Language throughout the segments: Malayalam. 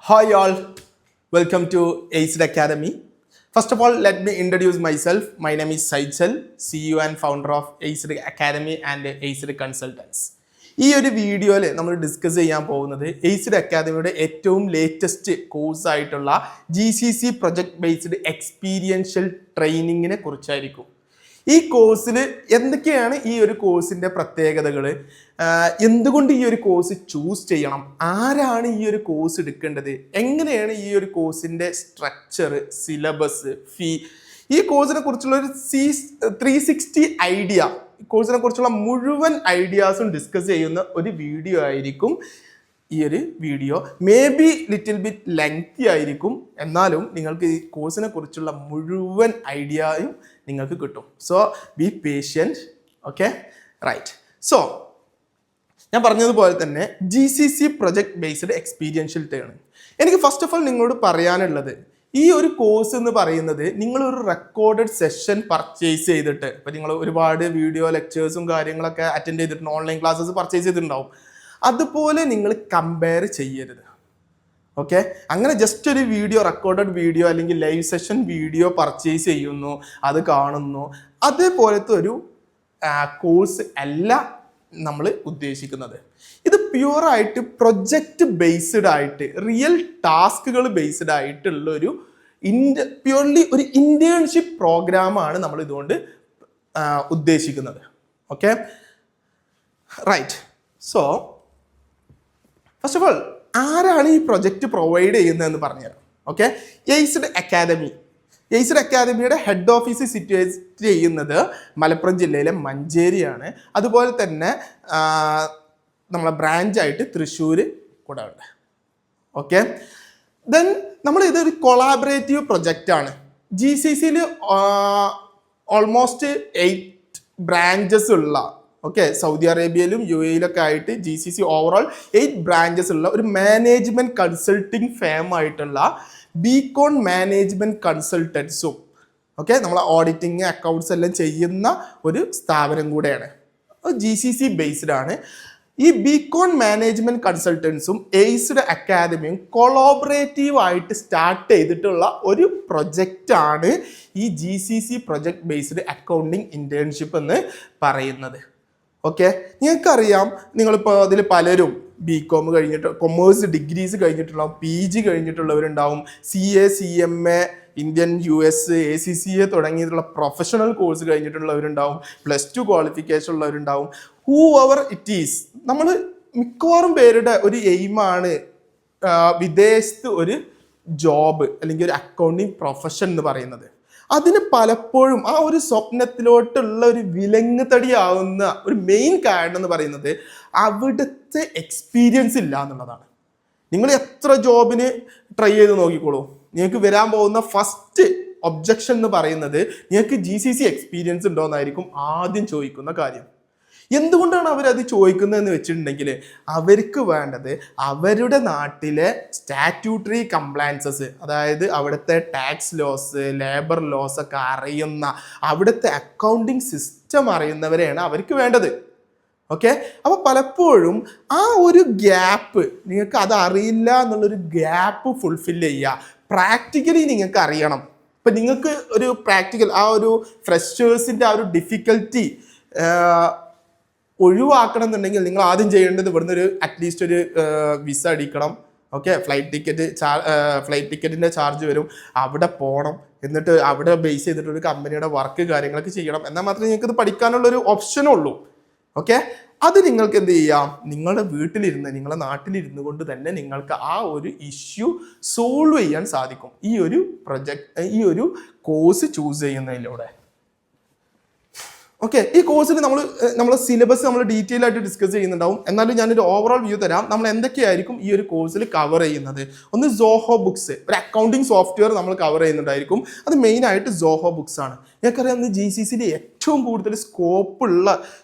Hi all, welcome to ACED Academy. First of all, let me introduce myself. My name is Saichal, CEO and founder of ACED Academy and ACED Consultants. ഈ ഒരു വീഡിയോയിൽ നമ്മൾ ഡിസ്കസ് ചെയ്യാൻ പോകുന്നത് ACED അക്കാദമിയുടെ ഏറ്റവും ലേറ്റസ്റ്റ് കോഴ്സായിട്ടുള്ള GCC പ്രൊജക്ട് ബേസ്ഡ് എക്സ്പീരിയൻഷ്യൽ ട്രെയിനിങ്ങിനെ കുറിച്ചായിരിക്കും. ഈ കോഴ്സിൽ എന്തൊക്കെയാണ് ഈ ഒരു കോഴ്സിൻ്റെ പ്രത്യേകതകൾ, എന്തുകൊണ്ട് ഈ ഒരു കോഴ്സ് ചൂസ് ചെയ്യണം, ആരാണ് ഈ ഒരു കോഴ്സ് എടുക്കേണ്ടത്, എങ്ങനെയാണ് ഈ ഒരു കോഴ്സിൻ്റെ സ്ട്രക്ചർ, സിലബസ്, ഫീ, ഈ കോഴ്സിനെ കുറിച്ചുള്ള ഒരു 360 ഐഡിയ, കോഴ്സിനെ കുറിച്ചുള്ള മുഴുവൻ ഐഡിയാസും ഡിസ്കസ് ചെയ്യുന്ന ഒരു വീഡിയോ ആയിരിക്കും ഈ ഒരു video. May be little bit lengthy ആയിരിക്കും, എന്നാലും നിങ്ങൾക്ക് ഈ കോഴ്സിനെ കുറിച്ചുള്ള മുഴുവൻ ഐഡിയയും നിങ്ങൾക്ക് കിട്ടും. So be patient. Okay, right. So ഞാൻ പറഞ്ഞതുപോലെ തന്നെ GCC project based experiential training. എനിക്ക് ഫസ്റ്റ് ഓഫ് ഓൾ നിങ്ങളോട് പറയാനുള്ളത്, ഈ ഒരു കോഴ്സ് എന്ന് പറയുന്നത് നിങ്ങളൊരു റെക്കോർഡഡ് സെഷൻ പർച്ചേസ് ചെയ്തിട്ട്, ഇപ്പം നിങ്ങൾ ഒരുപാട് വീഡിയോ ലെക്ചേഴ്സും കാര്യങ്ങളൊക്കെ അറ്റൻഡ് ചെയ്തിട്ടുണ്ട്, ഓൺലൈൻ ക്ലാസ്സസ് പർച്ചേസ് ചെയ്തിട്ടുണ്ടാവും. അതുപോലെ നിങ്ങൾ കമ്പയർ ചെയ്യരുത്. ഓക്കെ, അങ്ങനെ ജസ്റ്റ് ഒരു വീഡിയോ, റെക്കോർഡഡ് വീഡിയോ അല്ലെങ്കിൽ ലൈവ് സെഷൻ വീഡിയോ പർച്ചേസ് ചെയ്യുന്നു, അത് കാണുന്നു, അതേപോലത്തെ ഒരു കോഴ്സ് അല്ല നമ്മൾ ഉദ്ദേശിക്കുന്നത്. ഇത് പ്യുവറായിട്ട് പ്രൊജക്റ്റ് ബേസ്ഡ് ആയിട്ട്, റിയൽ ടാസ്കുകൾ ബേസ്ഡ് ആയിട്ടുള്ള ഒരു പ്യുവർലി ഒരു ഇന്റേൺഷിപ്പ് പ്രോഗ്രാമാണ് നമ്മൾ ഇതുകൊണ്ട് ഉദ്ദേശിക്കുന്നത്. Okay, right. So first of all, ആരാണ് ഈ പ്രൊജക്റ്റ് പ്രൊവൈഡ് ചെയ്യുന്നതെന്ന് പറഞ്ഞുതരാം. Okay, ACED academy. ACED അക്കാദമിയുടെ ഹെഡ് ഓഫീസ് സിറ്റുവേറ്റ് ചെയ്യുന്നത് മലപ്പുറം ജില്ലയിലെ മഞ്ചേരിയാണ്. അതുപോലെ തന്നെ നമ്മളെ ബ്രാഞ്ചായിട്ട് തൃശ്ശൂർ കൂടെ ഉണ്ട്. ഓക്കെ, ദെൻ നമ്മൾ ഇതൊരു കൊളാബറേറ്റീവ് പ്രൊജക്റ്റാണ്. GCCയിൽ ഓൾമോസ്റ്റ് 8 ബ്രാഞ്ചസ് ഉള്ള, ഓക്കെ, സൗദി അറേബ്യയിലും UAE-യിലൊക്കെ ആയിട്ട് GCC ഓവറോൾ 8 ബ്രാഞ്ചസ് ഉള്ള ഒരു മാനേജ്മെന്റ് കൺസൾട്ടിങ് ഫേം ആയിട്ടുള്ള ബീകോൺ മാനേജ്മെന്റ് കൺസൾട്ടൻസും, ഓക്കെ, നമ്മളെ ഓഡിറ്റിങ് അക്കൗണ്ട്സ് എല്ലാം ചെയ്യുന്ന ഒരു സ്ഥാപനം കൂടെയാണ്. GCC ബേസ്ഡ് ആണ്. ഈ ബീകോൺ മാനേജ്മെന്റ് കൺസൾട്ടൻസും ACED അക്കാദമിയും കൊളാബറേറ്റീവ് ആയിട്ട് സ്റ്റാർട്ട് ചെയ്തിട്ടുള്ള ഒരു പ്രൊജക്റ്റാണ് ഈ GCC project based accounting internship എന്ന് പറയുന്നത്. ഓക്കെ, നിങ്ങൾക്കറിയാം, നിങ്ങളിപ്പോൾ അതിൽ പലരും BCom കഴിഞ്ഞിട്ട്, കൊമേഴ്സ് ഡിഗ്രീസ് കഴിഞ്ഞിട്ടുണ്ടാവും, PG കഴിഞ്ഞിട്ടുള്ളവരുണ്ടാവും, CA CMA Indian US ACCA തുടങ്ങിയിട്ടുള്ള പ്രൊഫഷണൽ കോഴ്സ് കഴിഞ്ഞിട്ടുള്ളവരുണ്ടാവും, +2 ക്വാളിഫിക്കേഷൻ ഉള്ളവരുണ്ടാവും. ഹൂ എവർ ഇറ്റ് ഈസ്, നമ്മൾ മിക്കവാറും പേരുടെ ഒരു എയിമാണ് വിദേശത്ത് ഒരു ജോബ് അല്ലെങ്കിൽ ഒരു അക്കൗണ്ടിങ് പ്രൊഫഷൻ എന്ന് പറയുന്നത്. അതിന് പലപ്പോഴും ആ ഒരു സ്വപ്നത്തിലോട്ടുള്ള ഒരു വിലങ്ങ് തടിയാവുന്ന ഒരു മെയിൻ കാരണം എന്ന് പറയുന്നത് അവിടുത്തെ എക്സ്പീരിയൻസ് ഇല്ല എന്നുള്ളതാണ്. നിങ്ങൾ എത്ര ജോബിന് ട്രൈ ചെയ്ത് നോക്കിക്കോളൂ, നിങ്ങൾക്ക് വരാൻ പോകുന്ന ഫസ്റ്റ് ഒബ്ജക്ഷൻ എന്ന് പറയുന്നത് നിങ്ങൾക്ക് GCC എക്സ്പീരിയൻസ് ഉണ്ടോ എന്നായിരിക്കും ആദ്യം ചോദിക്കുന്ന കാര്യം. എന്തുകൊണ്ടാണ് അവരത് ചോദിക്കുന്നതെന്ന് വെച്ചിട്ടുണ്ടെങ്കിൽ, അവർക്ക് വേണ്ടത് അവരുടെ നാട്ടിലെ സ്റ്റാറ്റ്യൂട്ടറി കംപ്ലയൻസസ്, അതായത് അവിടുത്തെ ടാക്സ് ലോസ്, ലേബർ ലോസ് ഒക്കെ അറിയുന്ന, അവിടുത്തെ അക്കൗണ്ടിങ് സിസ്റ്റം അറിയുന്നവരെയാണ് അവർക്ക് വേണ്ടത്. ഓക്കെ, അപ്പോൾ പലപ്പോഴും ആ ഒരു ഗ്യാപ്പ്, നിങ്ങൾക്ക് അത് അറിയില്ല എന്നുള്ളൊരു ഗ്യാപ്പ് ഫുൾഫിൽ ചെയ്യുക. പ്രാക്ടിക്കലി നിങ്ങൾക്ക് അറിയണം. ഇപ്പം നിങ്ങൾക്ക് ഒരു പ്രാക്ടിക്കൽ, ആ ഒരു ഫ്രഷേഴ്സിൻ്റെ ആ ഒരു ഡിഫിക്കൽറ്റി ഒഴിവാക്കണം എന്നുണ്ടെങ്കിൽ നിങ്ങൾ ആദ്യം ചെയ്യേണ്ടത് ഇവിടുന്ന് ഒരു അറ്റ്ലീസ്റ്റ് ഒരു വിസ അടിക്കണം. ഓക്കെ, ഫ്ലൈറ്റ് ടിക്കറ്റിൻ്റെ ചാർജ് വരും, അവിടെ പോകണം, എന്നിട്ട് അവിടെ ബേസ് ചെയ്തിട്ട് ഒരു കമ്പനിയുടെ വർക്ക് കാര്യങ്ങളൊക്കെ ചെയ്യണം. എന്നാൽ മാത്രമേ നിങ്ങൾക്ക് ഇത് പഠിക്കാനുള്ളൊരു ഓപ്ഷനുള്ളൂ. ഓക്കെ, അത് നിങ്ങൾക്ക് എന്ത് ചെയ്യാം, നിങ്ങളുടെ വീട്ടിലിരുന്ന്, നിങ്ങളുടെ നാട്ടിലിരുന്നു കൊണ്ട് തന്നെ നിങ്ങൾക്ക് ആ ഒരു ഇഷ്യൂ സോൾവ് ചെയ്യാൻ സാധിക്കും ഈ ഒരു ഈ ഒരു കോഴ്സ് ചൂസ് ചെയ്യുന്നതിലൂടെ. ഓക്കെ, ഈ കോഴ്സിൽ നമ്മൾ സിലബസ് നമ്മൾ ഡീറ്റെയിൽ ആയിട്ട് ഡിസ്കസ് ചെയ്യുന്നുണ്ടാവും. എന്നാലും ഞാനൊരു ഓവറോൾ വ്യൂ തരാം. നമ്മൾ എന്തൊക്കെയായിരിക്കും ഈ ഒരു കോഴ്സിൽ കവർ ചെയ്യുന്നത്. ഒന്ന് സോഹോ ബുക്സ്, ഒരു അക്കൗണ്ടിങ് സോഫ്റ്റ്വെയർ നമ്മൾ കവർ ചെയ്യുന്നുണ്ടായിരിക്കും. അത് മെയിനായിട്ട് സോഹോ ബുക്സ് ആണ്. ഞങ്ങൾക്കറിയാം, GCCയിൽ ഏറ്റവും കൂടുതൽ സ്കോപ്പുള്ള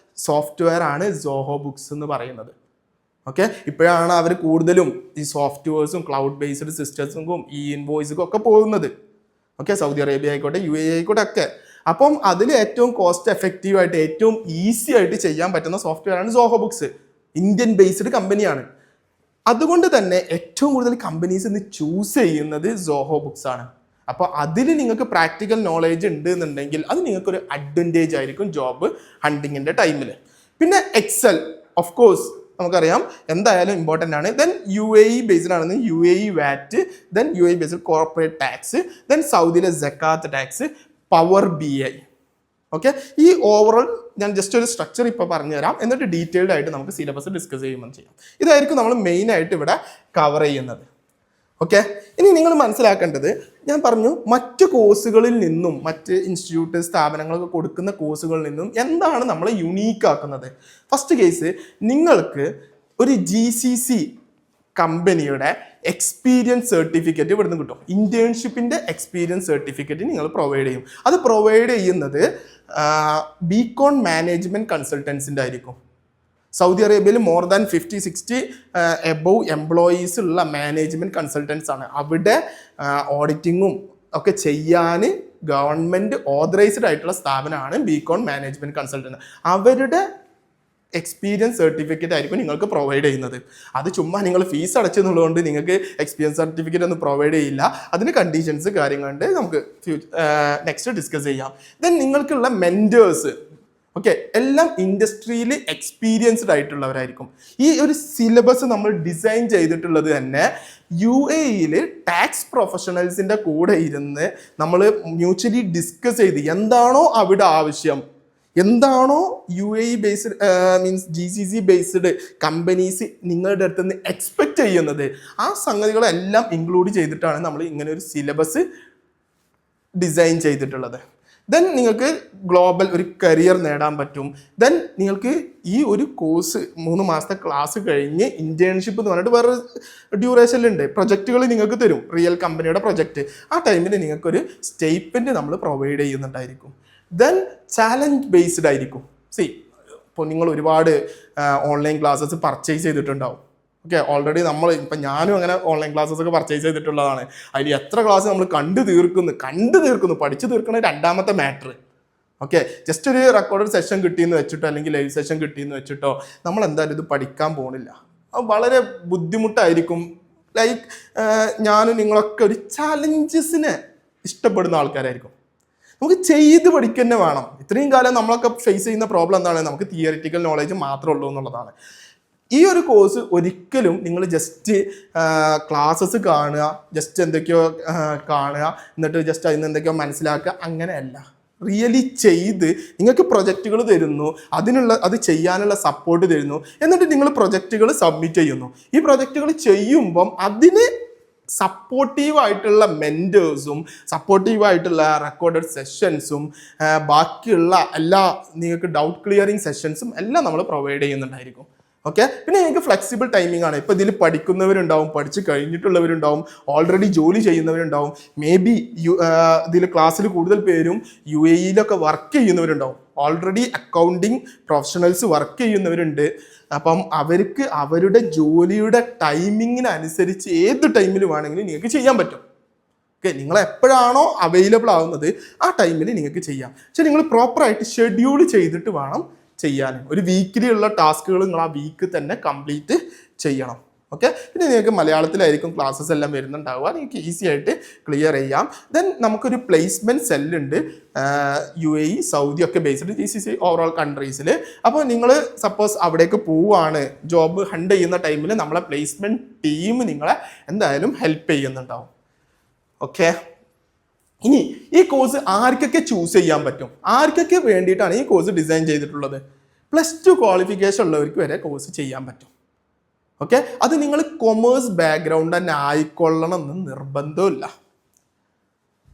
സോഫ്റ്റ്വെയർ ആണ് സോഹോ ബുക്സ് എന്ന് പറയുന്നത്. ഓക്കെ, ഇപ്പോഴാണ് അവർ കൂടുതലും ഈ സോഫ്റ്റ്വെയർസും ക്ലൗഡ് ബേസ്ഡ് സിസ്റ്റംസും ഇൻവോയ്സും ഒക്കെ പോകുന്നത്. ഓക്കെ, സൗദി അറേബ്യ ആയിക്കോട്ടെ, UAE ആയിക്കോട്ടെ ഒക്കെ. അപ്പം അതിൽ ഏറ്റവും കോസ്റ്റ് എഫക്റ്റീവായിട്ട്, ഏറ്റവും ഈസി ആയിട്ട് ചെയ്യാൻ പറ്റുന്ന സോഫ്റ്റ്വെയർ ആണ് സോഹോ ബുക്സ്. ഇന്ത്യൻ ബേസ്ഡ് കമ്പനിയാണ്. അതുകൊണ്ട് തന്നെ ഏറ്റവും കൂടുതൽ കമ്പനീസ് ഇന്ന് ചൂസ് ചെയ്യുന്നത് സോഹോ ബുക്സ് ആണ്. അപ്പോൾ അതിൽ നിങ്ങൾക്ക് പ്രാക്ടിക്കൽ നോളേജ് ഉണ്ട് എന്നുണ്ടെങ്കിൽ അത് നിങ്ങൾക്കൊരു അഡ്വാൻറ്റേജ് ആയിരിക്കും ജോബ് ഹണ്ടിങ്ങിൻ്റെ ടൈമിൽ. പിന്നെ എക്സൽ ഓഫ് കോഴ്സ് നമുക്കറിയാം എന്തായാലും ഇമ്പോർട്ടൻ്റ് ആണ്. ദെൻ UAE ബേസ്ഡ് ആണെന്ന് UAE VAT, then UAE based corporate tax, then സൗദിയിലെ സക്കാത്ത് ടാക്സ്, പവർ BI. ഓക്കെ, ഈ ഓവറോൾ ഞാൻ ജസ്റ്റ് ഒരു സ്ട്രക്ചർ ഇപ്പോൾ പറഞ്ഞുതരാം, എന്നിട്ട് ഡീറ്റെയിൽഡ് ആയിട്ട് നമുക്ക് സിലബസ് ഡിസ്കസ് ചെയ്യുമ്പോൾ ചെയ്യാം. ഇതായിരിക്കും നമ്മൾ മെയിനായിട്ട് ഇവിടെ കവർ ചെയ്യുന്നത്. ഓക്കെ, ഇനി നിങ്ങൾ മനസ്സിലാക്കേണ്ടത്, ഞാൻ പറഞ്ഞു മറ്റു കോഴ്സുകളിൽ നിന്നും മറ്റ് ഇൻസ്റ്റിറ്റ്യൂട്ട് സ്ഥാപനങ്ങളൊക്കെ കൊടുക്കുന്ന കോഴ്സുകളിൽ നിന്നും എന്താണ് നമ്മളെ യുണീക്ക് ആക്കുന്നത്. ഫസ്റ്റ് കേസ്, നിങ്ങൾക്ക് ഒരു GCC കമ്പനിയുടെ എക്സ്പീരിയൻസ് സർട്ടിഫിക്കറ്റ് ഇവിടുന്ന് കിട്ടും. ഇന്റേൺഷിപ്പിൻ്റെ എക്സ്പീരിയൻസ് സർട്ടിഫിക്കറ്റ് നിങ്ങൾ പ്രൊവൈഡ് ചെയ്യും. അത് പ്രൊവൈഡ് ചെയ്യുന്നത് ബികോൺ മാനേജ്മെൻറ്റ് കൺസൾട്ടൻസിൻ്റെ ആയിരിക്കും. സൗദി അറേബ്യയിൽ മോർ ദാൻ 50-60 എബവ് എംപ്ലോയീസ് ഉള്ള മാനേജ്മെൻറ്റ് കൺസൾട്ടൻസ് ആണ്. അവിടെ ഓഡിറ്റിങ്ങും ഒക്കെ ചെയ്യാൻ ഗവൺമെൻറ് ഓതറൈസ്ഡ് ആയിട്ടുള്ള സ്ഥാപനമാണ് ബികോൺ മാനേജ്മെൻറ്റ് കൺസൾട്ടൻറ്റ്. അവരുടെ എക്സ്പീരിയൻസ് സർട്ടിഫിക്കറ്റ് ആയിരിക്കും നിങ്ങൾക്ക് പ്രൊവൈഡ് ചെയ്യുന്നത്. അത് ചുമ്മാ നിങ്ങൾ ഫീസ് അടച്ചെന്നുള്ളതുകൊണ്ട് നിങ്ങൾക്ക് എക്സ്പീരിയൻസ് സർട്ടിഫിക്കറ്റ് ഒന്നും പ്രൊവൈഡ് ചെയ്യില്ല. അതിന് കണ്ടീഷൻസ് കാര്യങ്ങളുണ്ട്, നമുക്ക് നെക്സ്റ്റ് ഡിസ്കസ് ചെയ്യാം. ദെൻ നിങ്ങൾക്കുള്ള മെൻറ്റേഴ്സ് ഓക്കെ എല്ലാം ഇൻഡസ്ട്രിയിൽ എക്സ്പീരിയൻസ്ഡ് ആയിട്ടുള്ളവരായിരിക്കും. ഈ ഒരു സിലബസ് നമ്മൾ ഡിസൈൻ ചെയ്തിട്ടുള്ളത് തന്നെ UAEയിൽ ടാക്സ് പ്രൊഫഷണൽസിൻ്റെ കൂടെ ഇരുന്ന് നമ്മൾ മ്യൂച്വലി ഡിസ്കസ് ചെയ്ത് എന്താണോ അവിടെ ആവശ്യം, എന്താണോ UAE based means GCC based companies നിങ്ങളുടെ അടുത്ത് നിന്ന് എക്സ്പെക്റ്റ് ചെയ്യുന്നത്, ആ സംഗതികളെല്ലാം ഇൻക്ലൂഡ് ചെയ്തിട്ടാണ് നമ്മൾ ഇങ്ങനെ ഒരു സിലബസ് ഡിസൈൻ ചെയ്തിട്ടുള്ളത്. ദെൻ നിങ്ങൾക്ക് ഗ്ലോബൽ ഒരു കരിയർ നേടാൻ പറ്റും. ദെൻ നിങ്ങൾക്ക് ഈ ഒരു കോഴ്സ് 3 മാസത്തെ ക്ലാസ് കഴിഞ്ഞ് ഇന്റേൺഷിപ്പ് എന്ന് പറഞ്ഞിട്ട് വേറെ ഡ്യൂറേഷനിലുണ്ട്, പ്രൊജക്റ്റുകൾ നിങ്ങൾക്ക് തരും, റിയൽ കമ്പനിയുടെ പ്രൊജക്റ്റ്. ആ ടൈമിൽ നിങ്ങൾക്കൊരു സ്റ്റൈപ്പൻഡ് നമ്മൾ പ്രൊവൈഡ് ചെയ്യുന്നുണ്ടായിരിക്കും. ദെൻ ചാലഞ്ച് ബേസ്ഡ് ആയിരിക്കും. ഇപ്പോൾ നിങ്ങൾ ഒരുപാട് ഓൺലൈൻ ക്ലാസ്സസ് പർച്ചേസ് ചെയ്തിട്ടുണ്ടാവും. ഓക്കെ, ഓൾറെഡി നമ്മൾ ഇപ്പം ഞാനും അങ്ങനെ ഓൺലൈൻ ക്ലാസ്സസ് ഒക്കെ പർച്ചേസ് ചെയ്തിട്ടുള്ളതാണ്. അതിൽ എത്ര ക്ലാസ് നമ്മൾ കണ്ടു തീർക്കുന്നു പഠിച്ചു തീർക്കുന്ന രണ്ടാമത്തെ മാറ്റർ. ഓക്കെ, ജസ്റ്റ് ഒരു റെക്കോർഡഡ് സെഷൻ കിട്ടിയെന്ന് വെച്ചിട്ടോ അല്ലെങ്കിൽ ലൈവ് സെഷൻ കിട്ടിയെന്ന് വെച്ചിട്ടോ നമ്മൾ എന്തായാലും ഇത് പഠിക്കാൻ പോകുന്നില്ല. അത് വളരെ ബുദ്ധിമുട്ടായിരിക്കും. ലൈക്ക് ഞാനും നിങ്ങളൊക്കെ ഒരു ചാലഞ്ചസിനെ ഇഷ്ടപ്പെടുന്ന ആൾക്കാരായിരിക്കും. നമുക്ക് ചെയ്ത് പഠിക്കുക വേണം. ഇത്രയും കാലം നമ്മളൊക്കെ ഫേസ് ചെയ്യുന്ന പ്രോബ്ലം എന്താണ്, നമുക്ക് തിയറിറ്റിക്കൽ നോളേജ് മാത്രമേ ഉള്ളൂ എന്നുള്ളതാണ്. ഈ ഒരു കോഴ്സ് ഒരിക്കലും നിങ്ങൾ ജസ്റ്റ് ക്ലാസ്സസ് കാണുക, ജസ്റ്റ് എന്തൊക്കെയോ കാണുക, എന്നിട്ട് ജസ്റ്റ് അതിന് എന്തൊക്കെയോ മനസ്സിലാക്കുക, അങ്ങനെയല്ല. റിയലി ചെയ്ത് നിങ്ങൾക്ക് പ്രൊജക്റ്റുകൾ തരുന്നു, അത് ചെയ്യാനുള്ള സപ്പോർട്ട് തരുന്നു, എന്നിട്ട് നിങ്ങൾ പ്രൊജക്റ്റുകൾ സബ്മിറ്റ് ചെയ്യുന്നു. ഈ പ്രൊജക്റ്റുകൾ ചെയ്യുമ്പം അതിന് സപ്പോർട്ടീവായിട്ടുള്ള മെൻറ്റേഴ്സും സപ്പോർട്ടീവായിട്ടുള്ള റെക്കോർഡഡ് സെഷൻസും ബാക്കിയുള്ള എല്ലാ നിങ്ങൾക്ക് ഡൗട്ട് ക്ലിയറിങ് സെഷൻസും എല്ലാം നമ്മൾ പ്രൊവൈഡ് ചെയ്യുന്നുണ്ടായിരിക്കും. ഓക്കെ, പിന്നെ നിങ്ങൾക്ക് ഫ്ലെക്സിബിൾ ടൈമിംഗ് ആണ്. ഇപ്പോൾ ഇതിൽ പഠിക്കുന്നവരുണ്ടാവും, പഠിച്ച് കഴിഞ്ഞിട്ടുള്ളവരുണ്ടാവും, ഓൾറെഡി ജോലി ചെയ്യുന്നവരുണ്ടാവും, മേ ബി ഇതിൽ ക്ലാസ്സിൽ കൂടുതൽ പേരും UAEയിലൊക്കെ വർക്ക് ചെയ്യുന്നവരുണ്ടാവും, ഓൾറെഡി അക്കൗണ്ടിങ് പ്രൊഫഷണൽസ് വർക്ക് ചെയ്യുന്നവരുണ്ട്. അപ്പം അവർക്ക് അവരുടെ ജോലിയുടെ ടൈമിങ്ങിനനുസരിച്ച് ഏത് ടൈമിൽ വേണമെങ്കിലും നിങ്ങൾക്ക് ചെയ്യാൻ പറ്റും. ഓക്കെ, നിങ്ങൾ എപ്പോഴാണോ അവൈലബിൾ ആവുന്നത് ആ ടൈമിൽ നിങ്ങൾക്ക് ചെയ്യാം. പക്ഷെ നിങ്ങൾ പ്രോപ്പറായിട്ട് ഷെഡ്യൂൾ ചെയ്തിട്ട് വേണം ചെയ്യാൻ. ഒരു വീക്കിലി ഉള്ള ടാസ്കുകൾ നിങ്ങൾ ആ വീക്ക് തന്നെ കംപ്ലീറ്റ് ചെയ്യണം. ഓക്കെ, പിന്നെ നിങ്ങൾക്ക് മലയാളത്തിലായിരിക്കും ക്ലാസ്സസ് എല്ലാം വരുന്നുണ്ടാവുക, നിങ്ങൾക്ക് ഈസി ആയിട്ട് ക്ലിയർ ചെയ്യാം. ദെൻ നമുക്കൊരു പ്ലേസ്മെൻറ്റ് സെല്ലുണ്ട് UAE, സൗദി ഒക്കെ ബേസ്ഡ് GCC ഓവറോൾ കൺട്രീസിൽ. അപ്പോൾ നിങ്ങൾ സപ്പോസ് അവിടേക്ക് പോവുകയാണ്, ജോബ് ഹണ്ട് ചെയ്യുന്ന ടൈമിൽ നമ്മളെ പ്ലേസ്മെൻറ്റ് ടീം നിങ്ങളെ എന്തായാലും ഹെൽപ്പ് ചെയ്യുന്നുണ്ടാവും. ഓക്കെ, ഇനി ഈ കോഴ്സ് ആർക്കൊക്കെ ചൂസ് ചെയ്യാൻ പറ്റും, ആർക്കൊക്കെ വേണ്ടിയിട്ടാണ് ഈ കോഴ്സ് ഡിസൈൻ ചെയ്തിട്ടുള്ളത്? +2 ക്വാളിഫിക്കേഷൻ ഉള്ളവർക്ക് വരെ കോഴ്സ് ചെയ്യാൻ പറ്റും. ഓക്കെ, അത് നിങ്ങൾ കൊമേഴ്സ് ബാക്ക്ഗ്രൗണ്ട് തന്നെ ആയിക്കൊള്ളണം എന്ന് നിർബന്ധമില്ല.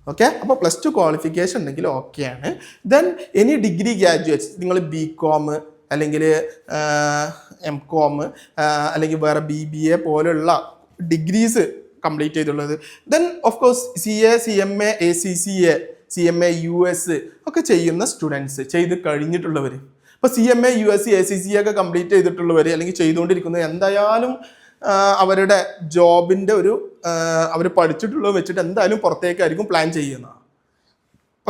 ഓക്കെ, അപ്പോൾ +2 ക്വാളിഫിക്കേഷൻ ഉണ്ടെങ്കിൽ ഓക്കെയാണ്. ദെൻ എനി ഡിഗ്രി ഗ്രാജുവേറ്റ്സ്, നിങ്ങൾ BCom അല്ലെങ്കിൽ MCom അല്ലെങ്കിൽ വേറെ BBA പോലുള്ള ഡിഗ്രീസ് കംപ്ലീറ്റ് ചെയ്തുള്ളത്. Then of course CA, CMA, ACCA, CMA US ഒക്കെ ചെയ്യുന്ന സ്റ്റുഡൻസ്, ചെയ്ത് കഴിഞ്ഞിട്ടുള്ളവർ. ഇപ്പോൾ CMA, US, ACCA ഒക്കെ കംപ്ലീറ്റ് ചെയ്തിട്ടുള്ളവർ അല്ലെങ്കിൽ ചെയ്തുകൊണ്ടിരിക്കുന്നത് എന്തായാലും അവരുടെ ജോബിൻ്റെ ഒരു അവർ പഠിച്ചിട്ടുള്ളത് വെച്ചിട്ട് എന്തായാലും പുറത്തേക്കായിരിക്കും പ്ലാൻ ചെയ്യുന്നത്.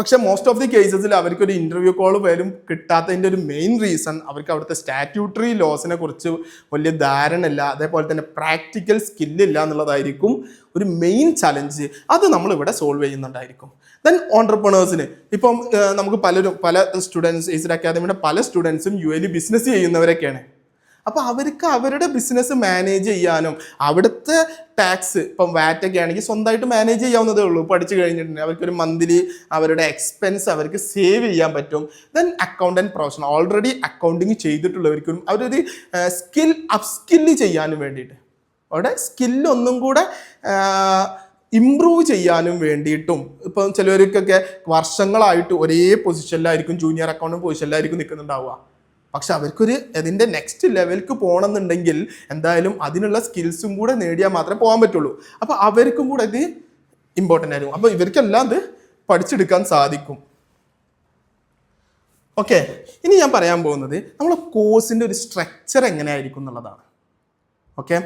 പക്ഷെ മോസ്റ്റ് ഓഫ് ദി കേസസിൽ അവർക്ക് ഒരു ഇന്റർവ്യൂ കോൾ പോലും കിട്ടാത്തതിൻ്റെ ഒരു മെയിൻ റീസൺ അവർക്ക് അവിടുത്തെ സ്റ്റാറ്റ്യൂട്ടറി ലോസിനെ കുറിച്ച് വലിയ ധാരണ ഇല്ല, അതേപോലെ തന്നെ പ്രാക്ടിക്കൽ സ്കില്ലില്ല എന്നുള്ളതായിരിക്കും ഒരു മെയിൻ ചലഞ്ച്. അത് നമ്മളിവിടെ സോൾവ് ചെയ്യുന്നുണ്ടായിരിക്കും. ദെൻ ഓൺടർപ്രണേഴ്സിന് ഇപ്പം നമുക്ക് പല സ്റ്റുഡൻസ് എയ്സ്ഡ് അക്കാദമിയുടെ പല സ്റ്റുഡൻസും UAE ബിസിനസ് ചെയ്യുന്നവരൊക്കെയാണ്. അപ്പോൾ അവർക്ക് അവരുടെ ബിസിനസ് മാനേജ് ചെയ്യാനും അവിടുത്തെ ടാക്സ് ഇപ്പം VAT ഒക്കെ ആണെങ്കിൽ സ്വന്തമായിട്ട് മാനേജ് ചെയ്യാവുന്നതേ ഉള്ളൂ. പഠിച്ചു കഴിഞ്ഞിട്ടുണ്ടെങ്കിൽ അവർക്കൊരു മന്ത്ലി അവരുടെ എക്സ്പെൻസ് അവർക്ക് സേവ് ചെയ്യാൻ പറ്റും. Then accountant profession already accounting ചെയ്തിട്ടുള്ളവർക്കും അവരൊരു അപ്സ്കില്ല് ചെയ്യാനും വേണ്ടിയിട്ട് അവിടെ സ്കില്ലൊന്നും കൂടെ ഇംപ്രൂവ് ചെയ്യാനും വേണ്ടിയിട്ടും ഇപ്പം ചിലവർക്കൊക്കെ വർഷങ്ങളായിട്ട് ഒരേ പൊസിഷനിലായിരിക്കും, ജൂനിയർ അക്കൗണ്ടൻറ്റ് പൊസിഷനിലായിരിക്കും നിൽക്കുന്നുണ്ടാവുക. പക്ഷെ അവർക്കൊരു അതിൻ്റെ നെക്സ്റ്റ് ലെവലിലേക്ക് പോകണമെന്നുണ്ടെങ്കിൽ എന്തായാലും അതിനുള്ള സ്കിൽസും കൂടെ നേടിയാൽ മാത്രമേ പോകാൻ പറ്റുള്ളൂ. അപ്പോൾ അവർക്കും കൂടെ ഇത് ഇമ്പോർട്ടൻ്റ് ആയിരിക്കും. അപ്പോൾ ഇവർക്കെല്ലാം ഇത് പഠിച്ചെടുക്കാൻ സാധിക്കും. ഓക്കെ, ഇനി ഞാൻ പറയാൻ പോകുന്നത് നമ്മളെ കോഴ്സിൻ്റെ ഒരു സ്ട്രക്ചർ എങ്ങനെയായിരിക്കും എന്നുള്ളതാണ്. ഓക്കെ,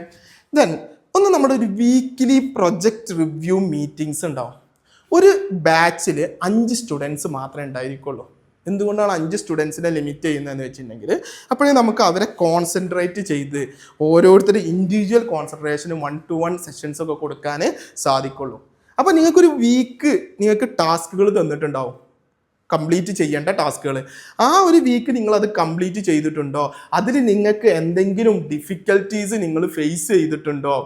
ദെൻ ഒന്ന് നമ്മുടെ ഒരു വീക്കിലി പ്രൊജക്റ്റ് റിവ്യൂ മീറ്റിംഗ്സ് ഉണ്ടാവും. ഒരു ബാച്ചിൽ 5 സ്റ്റുഡൻസ് മാത്രമേ ഉണ്ടായിരിക്കുള്ളൂ. എന്തുകൊണ്ടാണ് 5 സ്റ്റുഡൻസിനെ ലിമിറ്റ് ചെയ്യുന്നതെന്ന് വെച്ചിട്ടുണ്ടെങ്കിൽ അപ്പോഴേ നമുക്ക് അവരെ കോൺസെൻട്രേറ്റ് ചെയ്ത് ഓരോരുത്തർ ഇൻഡിവിജ്വൽ കോൺസെൻട്രേഷന് 1-to-1 സെഷൻസ് ഒക്കെ കൊടുക്കാൻ സാധിക്കുള്ളൂ. അപ്പോൾ നിങ്ങൾക്കൊരു വീക്ക് നിങ്ങൾക്ക് ടാസ്കുകൾ തന്നിട്ടുണ്ടാവും, കംപ്ലീറ്റ് ചെയ്യേണ്ട ടാസ്കുകൾ. ആ ഒരു വീക്ക് നിങ്ങളത് കംപ്ലീറ്റ് ചെയ്തിട്ടുണ്ടോ, അതിൽ നിങ്ങൾക്ക് എന്തെങ്കിലും ഡിഫിക്കൽട്ടീസ് നിങ്ങൾ ഫേസ് ചെയ്തിട്ടുണ്ടോ,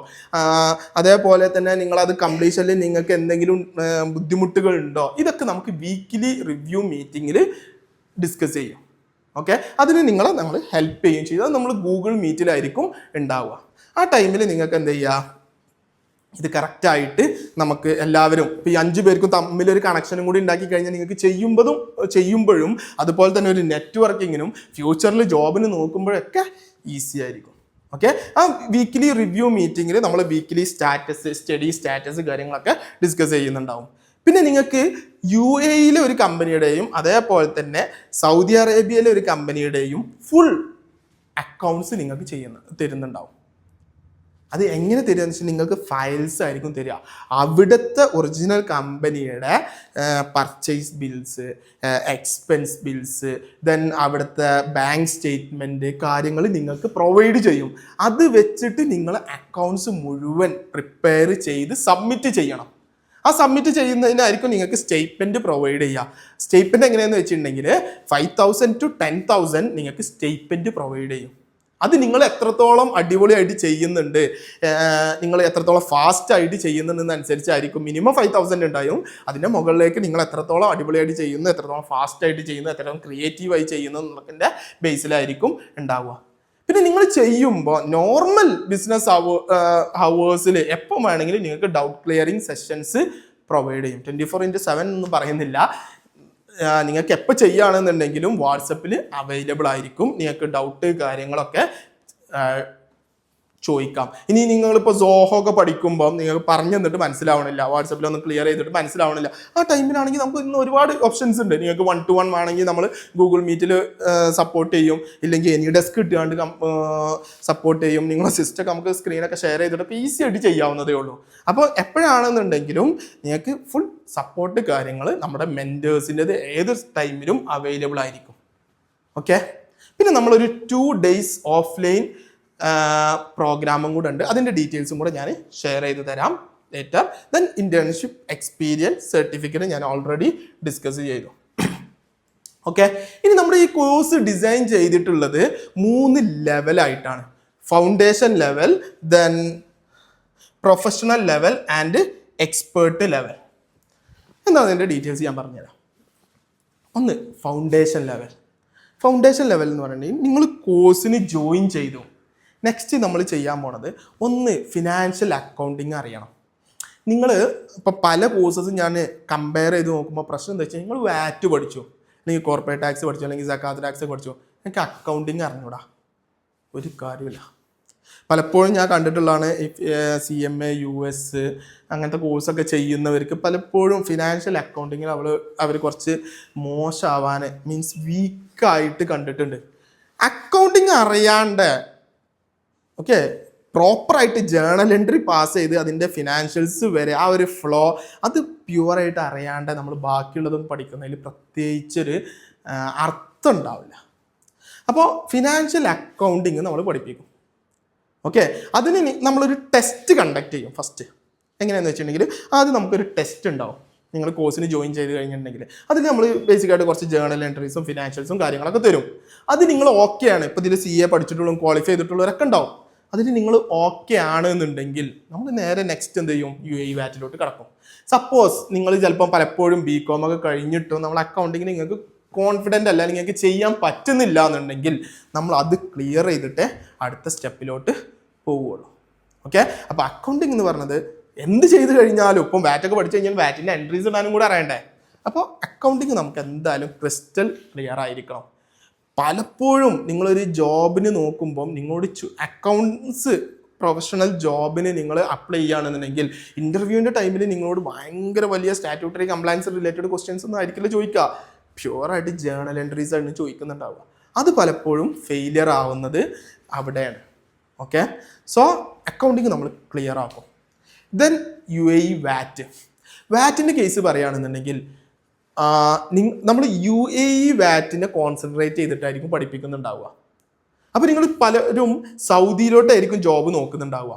അതേപോലെ തന്നെ നിങ്ങളത് കംപ്ലീഷനിൽ നിങ്ങൾക്ക് എന്തെങ്കിലും ബുദ്ധിമുട്ടുകൾ ഉണ്ടോ, ഇതൊക്കെ നമുക്ക് വീക്കിലി റിവ്യൂ മീറ്റിങ്ങിൽ ഡിസ്കസ് ചെയ്യും. ഓക്കെ, അതിന് നമ്മൾ ഹെൽപ്പ് ചെയ്യുകയും ചെയ്യും. അത് നമ്മൾ ഗൂഗിൾ മീറ്റിലായിരിക്കും ഉണ്ടാവുക. ആ ടൈമിൽ നിങ്ങൾക്ക് എന്ത് ചെയ്യുക, ഇത് കറക്റ്റായിട്ട് നമുക്ക് എല്ലാവരും ഇപ്പോൾ ഈ 5 പേർക്കും തമ്മിലൊരു കണക്ഷനും കൂടി ഉണ്ടാക്കി കഴിഞ്ഞാൽ നിങ്ങൾക്ക് ചെയ്യുമ്പോഴും അതുപോലെ തന്നെ ഒരു നെറ്റ്വർക്കിങ്ങിനും ഫ്യൂച്ചറിൽ ജോബിന് നോക്കുമ്പോഴൊക്കെ ഈസി ആയിരിക്കും. ഓക്കെ, ആ വീക്കിലി റിവ്യൂ മീറ്റിങ്ങിൽ നമ്മൾ വീക്കിലി സ്റ്റഡി സ്റ്റാറ്റസ് കാര്യങ്ങളൊക്കെ ഡിസ്കസ് ചെയ്യുന്നുണ്ടാവും. പിന്നെ നിങ്ങൾക്ക് UAEയിലെ ഒരു കമ്പനിയുടെയും അതേപോലെ തന്നെ സൗദി അറേബ്യയിലെ ഒരു കമ്പനിയുടെയും ഫുൾ അക്കൗണ്ട്സ് നിങ്ങൾക്ക് തരുന്നുണ്ടാവും. അത് എങ്ങനെ തരിക എന്ന് വെച്ചാൽ നിങ്ങൾക്ക് ഫയൽസ് ആയിരിക്കും തരിക. അവിടുത്തെ ഒറിജിനൽ കമ്പനിയുടെ purchase bills, expense bills, then അവിടുത്തെ ബാങ്ക് സ്റ്റേറ്റ്മെൻറ്റ് കാര്യങ്ങൾ നിങ്ങൾക്ക് പ്രൊവൈഡ് ചെയ്യും. അത് വെച്ചിട്ട് നിങ്ങൾ അക്കൗണ്ട്സ് മുഴുവൻ പ്രിപ്പയർ ചെയ്ത് സബ്മിറ്റ് ചെയ്യണം. ആ സബ്മിറ്റ് ചെയ്യുന്നതിനായിരിക്കും നിങ്ങൾക്ക് സ്റ്റേറ്റ്മെൻറ്റ് പ്രൊവൈഡ് ചെയ്യുക. സ്റ്റേറ്റ്മെൻറ്റ് എങ്ങനെയാണെന്ന് വെച്ചിട്ടുണ്ടെങ്കിൽ 5,000 to 10,000 നിങ്ങൾക്ക് സ്റ്റേറ്റ്മെൻറ്റ് പ്രൊവൈഡ് ചെയ്യും. അത് നിങ്ങൾ എത്രത്തോളം അടിപൊളിയായിട്ട് ചെയ്യുന്നുണ്ട്, നിങ്ങൾ എത്രത്തോളം ഫാസ്റ്റ് ആയിട്ട് ചെയ്യുന്നതെന്നനുസരിച്ചായിരിക്കും. മിനിമം 5,000 ഉണ്ടായും. അതിൻ്റെ മുകളിലേക്ക് നിങ്ങൾ എത്രത്തോളം അടിപൊളിയായിട്ട് ചെയ്യുന്നു, എത്രത്തോളം ഫാസ്റ്റ് ആയിട്ട് ചെയ്യുന്നു, എത്രത്തോളം ക്രിയേറ്റീവായി ചെയ്യുന്നു എന്നുള്ളതിൻ്റെ ബേസിലായിരിക്കും ഉണ്ടാവുക. പിന്നെ നിങ്ങൾ ചെയ്യുമ്പോൾ നോർമൽ ബിസിനസ് ഹവേഴ്സിൽ എപ്പോൾ വേണമെങ്കിലും നിങ്ങൾക്ക് ഡൗട്ട് ക്ലിയറിങ് സെഷൻസ് പ്രൊവൈഡ് ചെയ്യും. 24/7 ഒന്നും പറയുന്നില്ല. നിങ്ങൾക്ക് എപ്പോൾ ചെയ്യുകയാണെന്നുണ്ടെങ്കിലും വാട്സപ്പിൽ അവൈലബിൾ ആയിരിക്കും. നിങ്ങൾക്ക് ഡൗട്ട് കാര്യങ്ങളൊക്കെ ചോദിക്കാം. ഇനി നിങ്ങളിപ്പോൾ സോഹോ ഒക്കെ പഠിക്കുമ്പോൾ നിങ്ങൾക്ക് പറഞ്ഞു തന്നിട്ട് മനസ്സിലാവണില്ല, വാട്സപ്പിൽ ഒന്ന് ക്ലിയർ ചെയ്തിട്ട് മനസ്സിലാവണില്ല, ആ ടൈമിലാണെങ്കിൽ നമുക്ക് ഇന്ന് ഒരുപാട് ഓപ്ഷൻസ് ഉണ്ട്. നിങ്ങൾക്ക് 1-to-1 ആണെങ്കിൽ നമ്മൾ ഗൂഗിൾ മീറ്റിൽ സപ്പോർട്ട് ചെയ്യും, ഇല്ലെങ്കിൽ എനി ഡെസ്ക് ഇട്ടുകൊണ്ട് സപ്പോർട്ട് ചെയ്യും. നിങ്ങളെ സിസ്റ്റം നമുക്ക് സ്ക്രീനൊക്കെ ഷെയർ ചെയ്തിട്ട് ഈസി ആയിട്ട് ചെയ്യാവുന്നതേ ഉള്ളൂ. അപ്പോൾ എപ്പോഴാണെന്നുണ്ടെങ്കിലും നിങ്ങൾക്ക് ഫുൾ സപ്പോർട്ട് കാര്യങ്ങൾ നമ്മുടെ മെൻറ്റേഴ്സിൻ്റെത് ഏത് ടൈമിലും അവൈലബിൾ ആയിരിക്കും. ഓക്കെ, പിന്നെ നമ്മളൊരു 2 days ഓഫ്ലൈൻ പ്രോഗ്രാമും കൂടെ ഉണ്ട്. അതിൻ്റെ ഡീറ്റെയിൽസും കൂടെ ഞാൻ ഷെയർ ചെയ്ത് തരാം later. Then internship experience certificate ഞാൻ ഓൾറെഡി ഡിസ്കസ് ചെയ്തു. ഓക്കെ, ഇനി നമ്മുടെ ഈ കോഴ്സ് ഡിസൈൻ ചെയ്തിട്ടുള്ളത് 3 ലെവലായിട്ടാണ്. Foundation level, then professional level and expert level. എന്താണ് അതിൻ്റെ ഡീറ്റെയിൽസ് ഞാൻ പറഞ്ഞുതരാം. ഒന്ന് ഫൗണ്ടേഷൻ ലെവൽ. ഫൗണ്ടേഷൻ ലെവൽ എന്ന് പറഞ്ഞിട്ടുണ്ടെങ്കിൽ നിങ്ങൾ കോഴ്സിന് ജോയിൻ ചെയ്തു. നെക്സ്റ്റ് നമ്മൾ ചെയ്യാൻ പോണത് ഒന്ന് ഫിനാൻഷ്യൽ അക്കൗണ്ടിങ് അറിയണം. നിങ്ങൾ ഇപ്പോൾ പല കോഴ്സസും ഞാൻ കമ്പയർ ചെയ്ത് നോക്കുമ്പോൾ പ്രശ്നം എന്താ വെച്ചാൽ നിങ്ങൾ VAT പഠിച്ചു, അല്ലെങ്കിൽ കോർപ്പറേറ്റ് ടാക്സ് പഠിച്ചു, അല്ലെങ്കിൽ സക്കാത്ത് ടാക്സ് പഠിച്ചു, നിങ്ങൾക്ക് അക്കൗണ്ടിങ് അറിഞ്ഞൂടാ, ഒരു കാര്യമില്ല. പലപ്പോഴും ഞാൻ കണ്ടിട്ടുള്ളതാണ് CMA US അങ്ങനത്തെ കോഴ്സൊക്കെ ചെയ്യുന്നവർക്ക് പലപ്പോഴും ഫിനാൻഷ്യൽ അക്കൗണ്ടിങ്ങിൽ അവർ കുറച്ച് മോശമാവാൻ മീൻസ് വീക്കായിട്ട് കണ്ടിട്ടുണ്ട്. അക്കൗണ്ടിങ് അറിയാണ്ട് ഓക്കെ പ്രോപ്പറായിട്ട് ജേണൽ എൻട്രി പാസ് ചെയ്ത് അതിൻ്റെ ഫിനാൻഷ്യൽസ് വരെ ആ ഒരു ഫ്ലോ അത് പ്യുവറായിട്ട് അറിയാണ്ട് നമ്മൾ ബാക്കിയുള്ളതും പഠിക്കുന്നതിൽ പ്രത്യേകിച്ചൊരു അർത്ഥം ഉണ്ടാവില്ല. അപ്പോൾ ഫിനാൻഷ്യൽ അക്കൗണ്ടിങ് നമ്മൾ പഠിപ്പിക്കും. ഓക്കെ, അതിന് നമ്മളൊരു ടെസ്റ്റ് കണ്ടക്ട് ചെയ്യും. ഫസ്റ്റ് എങ്ങനെയാണെന്ന് വെച്ചിട്ടുണ്ടെങ്കിൽ ആദ്യം നമുക്കൊരു ടെസ്റ്റ് ഉണ്ടാവും. നിങ്ങൾ കോഴ്സിന് ജോയിൻ ചെയ്ത് കഴിഞ്ഞിട്ടുണ്ടെങ്കിൽ അതിൽ നമ്മൾ ബേസിക്കായിട്ട് കുറച്ച് ജേണൽ എൻട്രീസും ഫിനാൻഷ്യൽസും കാര്യങ്ങളൊക്കെ തരും. അത് നിങ്ങൾ ഓക്കെ ആണ്, ഇപ്പോൾ ഇതിൽ CA പഠിച്ചിട്ടുള്ളതും ക്വാളിഫൈ ചെയ്തിട്ടുള്ളവരൊക്കെ ഉണ്ടാവും. അതിന് നിങ്ങൾ ഓക്കെ ആണ് എന്നുണ്ടെങ്കിൽ നമ്മൾ നേരെ നെക്സ്റ്റ് എന്ത് ചെയ്യും, UAE വാറ്റിലോട്ട് കിടക്കും. സപ്പോസ് നിങ്ങൾ ചിലപ്പോൾ പലപ്പോഴും BCom ഒക്കെ കഴിഞ്ഞിട്ടും നമ്മൾ അക്കൗണ്ടിങ്ങിന് നിങ്ങൾക്ക് കോൺഫിഡൻ്റ് അല്ല, നിങ്ങൾക്ക് ചെയ്യാൻ പറ്റുന്നില്ല എന്നുണ്ടെങ്കിൽ നമ്മൾ അത് ക്ലിയർ ചെയ്തിട്ട് അടുത്ത സ്റ്റെപ്പിലോട്ട് പോവുകയുള്ളൂ. ഓക്കെ, അപ്പോൾ അക്കൗണ്ടിങ് എന്ന് പറഞ്ഞത് എന്ത് ചെയ്ത് കഴിഞ്ഞാലും ഇപ്പം വാറ്റൊക്കെ പഠിച്ചു കഴിഞ്ഞാൽ വാറ്റിൻ്റെ എൻട്രീസ് ഇടാനും കൂടെ അറിയണ്ടേ. അപ്പോൾ അക്കൗണ്ടിങ് നമുക്ക് എന്തായാലും ക്രിസ്റ്റൽ ക്ലിയർ ആയിരിക്കണം. പലപ്പോഴും നിങ്ങളൊരു ജോബിന് നോക്കുമ്പം നിങ്ങളോട് അക്കൗണ്ട്സ് പ്രൊഫഷണൽ ജോബിന് നിങ്ങൾ അപ്ലൈ ചെയ്യുകയാണെന്നുണ്ടെങ്കിൽ ഇൻ്റർവ്യൂവിൻ്റെ ടൈമിൽ നിങ്ങളോട് ഭയങ്കര വലിയ സ്റ്റാറ്റ്യൂട്ടറി കംപ്ലയൻസ് റിലേറ്റഡ് ക്വസ്റ്റ്യൻസ് ഒന്നും ആയിരിക്കില്ല ചോദിക്കുക. പ്യുവറായിട്ട് ജേണൽ എൻട്രീസ് ആണ് ചോദിക്കുന്നുണ്ടാവുക. അത് പലപ്പോഴും ഫെയിലിയർ ആവുന്നത് അവിടെയാണ്. ഓക്കെ, സോ അക്കൗണ്ടിങ് നമ്മൾ ക്ലിയർ ആക്കും. ദെൻ UAE വാറ്റിൻ്റെ കേസ് പറയുകയാണെന്നുണ്ടെങ്കിൽ നമ്മൾ UAE വാറ്റിനെ കോൺസെൻട്രേറ്റ് ചെയ്തിട്ടായിരിക്കും പഠിപ്പിക്കുന്നുണ്ടാവുക. അപ്പോൾ നിങ്ങൾ പലരും സൗദിയിലോട്ടായിരിക്കും ജോബ് നോക്കുന്നുണ്ടാവുക.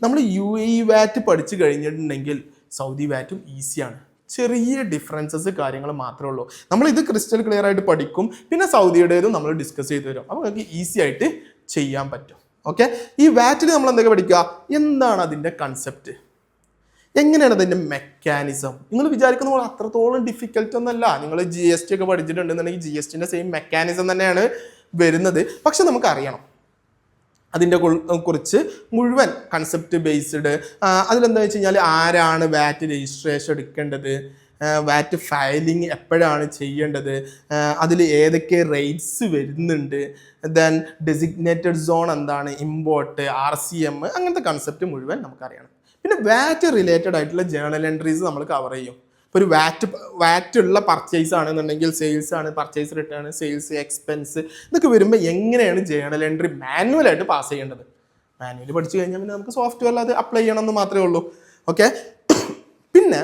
നമ്മൾ UAE വാറ്റ് പഠിച്ചു കഴിഞ്ഞിട്ടുണ്ടെങ്കിൽ സൗദി വാറ്റും ഈസിയാണ്. ചെറിയ ഡിഫറൻസസ് കാര്യങ്ങൾ മാത്രമേ ഉള്ളൂ. നമ്മളിത് ക്രിസ്റ്റൽ ക്ലിയർ ആയിട്ട് പഠിക്കും, പിന്നെ സൗദിയുടേതും നമ്മൾ ഡിസ്കസ് ചെയ്ത് തരും. അപ്പോൾ നിങ്ങൾക്ക് ഈസി ആയിട്ട് ചെയ്യാൻ പറ്റും. ഓക്കെ, ഈ വാറ്റിൽ നമ്മൾ എന്തൊക്കെ പഠിക്കുക, എന്താണ് അതിൻ്റെ കൺസെപ്റ്റ്, എങ്ങനെയാണ് അതിൻ്റെ മെക്കാനിസം. നിങ്ങൾ വിചാരിക്കുന്ന പോലെ അത്രത്തോളം ഡിഫിക്കൽട്ട് ഒന്നല്ല. നിങ്ങൾ GST ഒക്കെ പഠിച്ചിട്ടുണ്ടെന്നുണ്ടെങ്കിൽ GSTൻ്റെ സെയിം മെക്കാനിസം തന്നെയാണ് വരുന്നത്. പക്ഷെ നമുക്കറിയണം അതിൻ്റെ കുറിച്ച് മുഴുവൻ കൺസെപ്റ്റ് ബേസ്ഡ്. അതിലെന്താ വെച്ച് കഴിഞ്ഞാൽ ആരാണ് വാറ്റ് രജിസ്ട്രേഷൻ എടുക്കേണ്ടത്, വാറ്റ് ഫയലിംഗ് എപ്പോഴാണ് ചെയ്യേണ്ടത്, അതിൽ ഏതൊക്കെ റേറ്റ്സ് വരുന്നുണ്ട്, ദെൻ ഡെസിഗ്നേറ്റഡ് സോൺ എന്താണ്, ഇമ്പോർട്ട്, RCM, അങ്ങനത്തെ കൺസെപ്റ്റ് മുഴുവൻ നമുക്കറിയണം. പിന്നെ വാറ്റ് റിലേറ്റഡ് ആയിട്ടുള്ള ജേണൽ എൻട്രീസ് നമ്മൾ കവർ ചെയ്യും. ഇപ്പോൾ ഒരു വാറ്റ് ഉള്ള പർച്ചേസ് ആണെന്നുണ്ടെങ്കിൽ സെയിൽസ് ആണ്, പർച്ചേസ് റിട്ടേൺ, സെയിൽസ് എക്സ്പെൻസ്, ഇതൊക്കെ വരുമ്പോൾ എങ്ങനെയാണ് ജേണൽ എൻട്രി മാനുവലായിട്ട് പാസ് ചെയ്യേണ്ടത്. മാനുവൽ പഠിച്ചു കഴിഞ്ഞാൽ പിന്നെ നമുക്ക് സോഫ്റ്റ്വെയറിൽ അത് അപ്ലൈ ചെയ്യണമെന്ന് മാത്രമേ ഉള്ളൂ. ഓക്കെ, പിന്നെ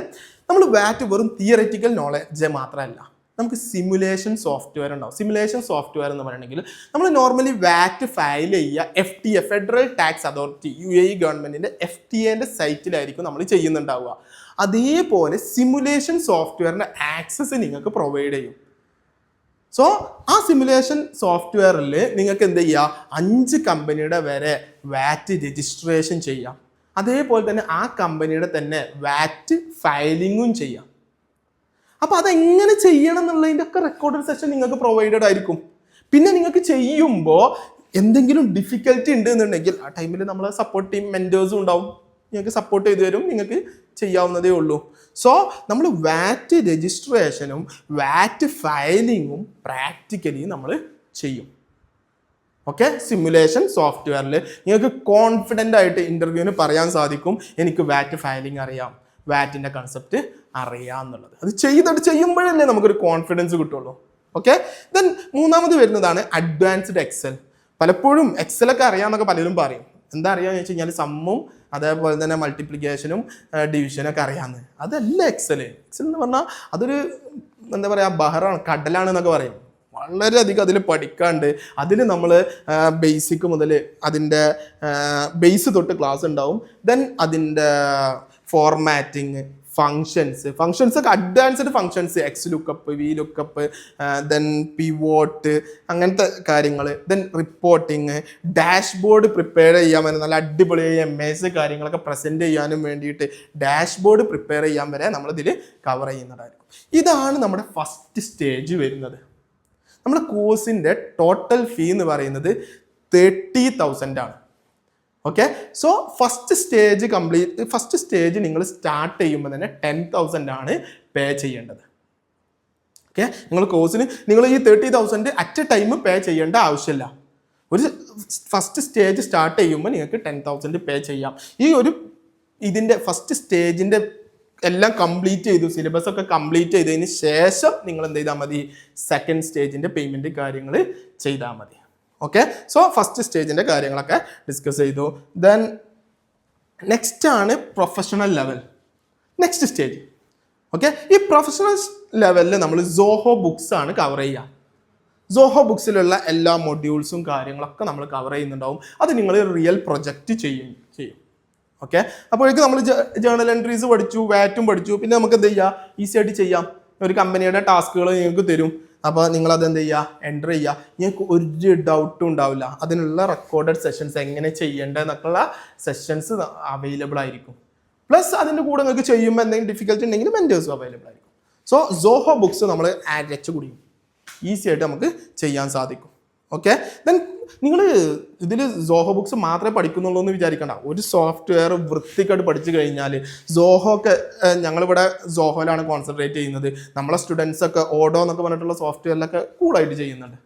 നമ്മൾ വാറ്റ് വെറും തിയററ്റിക്കൽ നോളജ് മാത്രമല്ല, നമുക്ക് സിമുലേഷൻ സോഫ്റ്റ്വെയർ ഉണ്ടാവും. സിമുലേഷൻ സോഫ്റ്റ്വെയർ എന്ന് പറയണമെങ്കിൽ നമ്മൾ നോർമലി വാറ്റ് ഫയൽ ചെയ്യുക FTA federal tax authority UAE ഗവൺമെൻറ്റിൻ്റെ FTAൻ്റെ സൈറ്റിലായിരിക്കും നമ്മൾ ചെയ്യുന്നുണ്ടാവുക. അതേപോലെ സിമുലേഷൻ സോഫ്റ്റ്വെയറിൻ്റെ ആക്സസ് നിങ്ങൾക്ക് പ്രൊവൈഡ് ചെയ്യും. സോ ആ സിമുലേഷൻ സോഫ്റ്റ്വെയറിൽ നിങ്ങൾക്ക് എന്ത് ചെയ്യുക, 5 കമ്പനിയുടെ വരെ വാറ്റ് രജിസ്ട്രേഷൻ ചെയ്യാം. അതേപോലെ തന്നെ ആ കമ്പനിയുടെ തന്നെ വാറ്റ് ഫയലിങ്ങും ചെയ്യാം. അപ്പോൾ അതെങ്ങനെ ചെയ്യണം എന്നുള്ളതിൻ്റെ ഒക്കെ റെക്കോർഡഡ് സെഷൻ നിങ്ങൾക്ക് പ്രൊവൈഡഡ് ആയിരിക്കും. പിന്നെ നിങ്ങൾക്ക് ചെയ്യുമ്പോൾ എന്തെങ്കിലും ഡിഫിക്കൽറ്റി ഉണ്ട് എന്നുണ്ടെങ്കിൽ ആ ടൈമിൽ നമ്മൾ സപ്പോർട്ട് ടീം മെൻറ്റേഴ്സും ഉണ്ടാവും, നിങ്ങൾക്ക് സപ്പോർട്ട് ചെയ്തു തരും, നിങ്ങൾക്ക് ചെയ്യാവുന്നതേ ഉള്ളൂ. സോ നമ്മൾ വാറ്റ് രജിസ്ട്രേഷനും വാറ്റ് ഫയലിങ്ങും പ്രാക്ടിക്കലി നമ്മൾ ചെയ്യും. ഓക്കെ, സിമുലേഷൻ സോഫ്റ്റ്വെയറിൽ നിങ്ങൾക്ക് കോൺഫിഡൻ്റ് ആയിട്ട് ഇൻ്റർവ്യൂവിന് പറയാൻ സാധിക്കും, എനിക്ക് വാറ്റ് ഫയലിംഗ് അറിയാം, വാറ്റിൻ്റെ കൺസെപ്റ്റ് അറിയാം എന്നുള്ളത്. അത് ചെയ്യുമ്പോഴല്ലേ നമുക്കൊരു കോൺഫിഡൻസ് കിട്ടുള്ളൂ. ഓക്കെ, ദെൻ മൂന്നാമത് വരുന്നതാണ് അഡ്വാൻസ്ഡ് എക്സൽ. പലപ്പോഴും എക്സലൊക്കെ അറിയാമെന്നൊക്കെ പലരും പറയും. എന്താ അറിയാമെന്ന് വെച്ച് കഴിഞ്ഞാൽ സമ്മും അതേപോലെ തന്നെ മൾട്ടിപ്ലിക്കേഷനും ഡിവിഷനൊക്കെ അറിയാമെന്ന്. അതല്ല എക്സൽ എന്ന് പറഞ്ഞാൽ അതൊരു എന്താ പറയുക, ബഹറാണ്, കടലാണെന്നൊക്കെ പറയും. വളരെയധികം അതിൽ പഠിക്കാണ്ട്. അതിൽ നമ്മൾ ബേസിക് മുതൽ അതിൻ്റെ ബേസ് തൊട്ട് ക്ലാസ് ഉണ്ടാവും. ദെൻ അതിൻ്റെ ഫോർമാറ്റിങ്, ഫങ്ഷൻസ് ഒക്കെ advanced functions, X lookup, V lookup, then pivot, അങ്ങനത്തെ കാര്യങ്ങൾ. ദെൻ റിപ്പോർട്ടിങ്, ഡാഷ്ബോർഡ് പ്രിപ്പയർ ചെയ്യാൻ വരെ നല്ല അടിപൊളിയായി MS കാര്യങ്ങളൊക്കെ പ്രസൻറ്റ് ചെയ്യാനും വേണ്ടിയിട്ട് ഡാഷ്ബോർഡ് പ്രിപ്പയർ ചെയ്യാൻ വരെ നമ്മളിതിൽ കവർ ചെയ്യുന്നതായിരിക്കും. ഇതാണ് നമ്മുടെ ഫസ്റ്റ് സ്റ്റേജ് വരുന്നത്. നമ്മുടെ കോഴ്സിൻ്റെ ടോട്ടൽ ഫീ എന്ന് പറയുന്നത് 30,000 ആണ്. ഓക്കെ, സോ ഫസ്റ്റ് സ്റ്റേജ് നിങ്ങൾ സ്റ്റാർട്ട് ചെയ്യുമ്പോൾ തന്നെ 10,000 ആണ് പേ ചെയ്യേണ്ടത്. ഓക്കെ, നിങ്ങൾ ഈ 30,000 അറ്റ് എ ടൈം പേ ചെയ്യേണ്ട ആവശ്യമില്ല. ഒരു ഫസ്റ്റ് സ്റ്റേജ് സ്റ്റാർട്ട് ചെയ്യുമ്പോൾ നിങ്ങൾക്ക് 10,000 പേ ചെയ്യാം. ഇതിൻ്റെ ഫസ്റ്റ് സ്റ്റേജിൻ്റെ എല്ലാം കംപ്ലീറ്റ് ചെയ്തു, സിലബസ് ഒക്കെ കംപ്ലീറ്റ് ചെയ്തതിന് ശേഷം നിങ്ങൾ എന്ത് ചെയ്താൽ മതി, സെക്കൻഡ് സ്റ്റേജിൻ്റെ പേയ്മെൻറ്റ് കാര്യങ്ങൾ ചെയ്താൽ മതി. ഓക്കെ, സോ ഫസ്റ്റ് സ്റ്റേജിൻ്റെ കാര്യങ്ങളൊക്കെ ഡിസ്കസ് ചെയ്തു. ദെൻ നെക്സ്റ്റ് ആണ് professional level, next stage. Okay, ഈ പ്രൊഫഷണൽ ലെവലിൽ നമ്മൾ സോഹോ ബുക്സ് ആണ് കവർ ചെയ്യുക. സോഹോ ബുക്സിലുള്ള എല്ലാ മൊഡ്യൂൾസും കാര്യങ്ങളൊക്കെ നമ്മൾ കവർ ചെയ്യുന്നുണ്ടാവും. അത് നിങ്ങൾ റിയൽ പ്രൊജക്റ്റ് ചെയ്യും. ഓക്കെ, അപ്പോഴേക്കും നമ്മൾ ജേർണൽ എൻട്രീസ് പഠിച്ചു, വാറ്റും പഠിച്ചു. പിന്നെ നമുക്ക് എന്ത് ചെയ്യുക, ഈസി ആയിട്ട് ചെയ്യാം. ഒരു കമ്പനിയുടെ ടാസ്കുകൾ നിങ്ങൾക്ക് തരും. അപ്പോൾ നിങ്ങളത് എന്ത് ചെയ്യുക, എൻ്റർ ചെയ്യുക. നിങ്ങൾക്ക് ഒരു ഡൗട്ടും ഉണ്ടാവില്ല. അതിനുള്ള റെക്കോർഡഡ് സെഷൻസ് എങ്ങനെ ചെയ്യേണ്ടതെന്നൊക്കെയുള്ള സെഷൻസ് അവൈലബിൾ ആയിരിക്കും. പ്ലസ് അതിൻ്റെ കൂടെ നിങ്ങൾക്ക് ചെയ്യുമ്പോൾ എന്തെങ്കിലും ഡിഫിക്കൽട്ടി ഉണ്ടെങ്കിൽ മെൻറ്റേഴ്സും അവൈലബിൾ ആയിരിക്കും. സോ സോഹോ ബുക്സ് നമ്മൾ അരച്ചു കുടിക്കും, ഈസി ആയിട്ട് നമുക്ക് ചെയ്യാൻ സാധിക്കും. ഓക്കെ, ദെൻ നിങ്ങൾ ഇതിൽ സോഹോ ബുക്സ് മാത്രമേ പഠിക്കുന്നുള്ളൂ എന്ന് വിചാരിക്കണ്ട. ഒരു സോഫ്റ്റ്വെയർ വൃത്തിക്കായിട്ട് പഠിച്ചു കഴിഞ്ഞാൽ സോഹോ ഒക്കെ, ഞങ്ങളിവിടെ സോഹോയിലാണ് കോൺസെൻട്രേറ്റ് ചെയ്യുന്നത്. നമ്മളെ സ്റ്റുഡൻസ് ഒക്കെ ഓഡോ എന്നൊക്കെ പറഞ്ഞിട്ടുള്ള സോഫ്റ്റ്വെയറിലൊക്കെ കൂളായിട്ട് ചെയ്യുന്നുണ്ട്.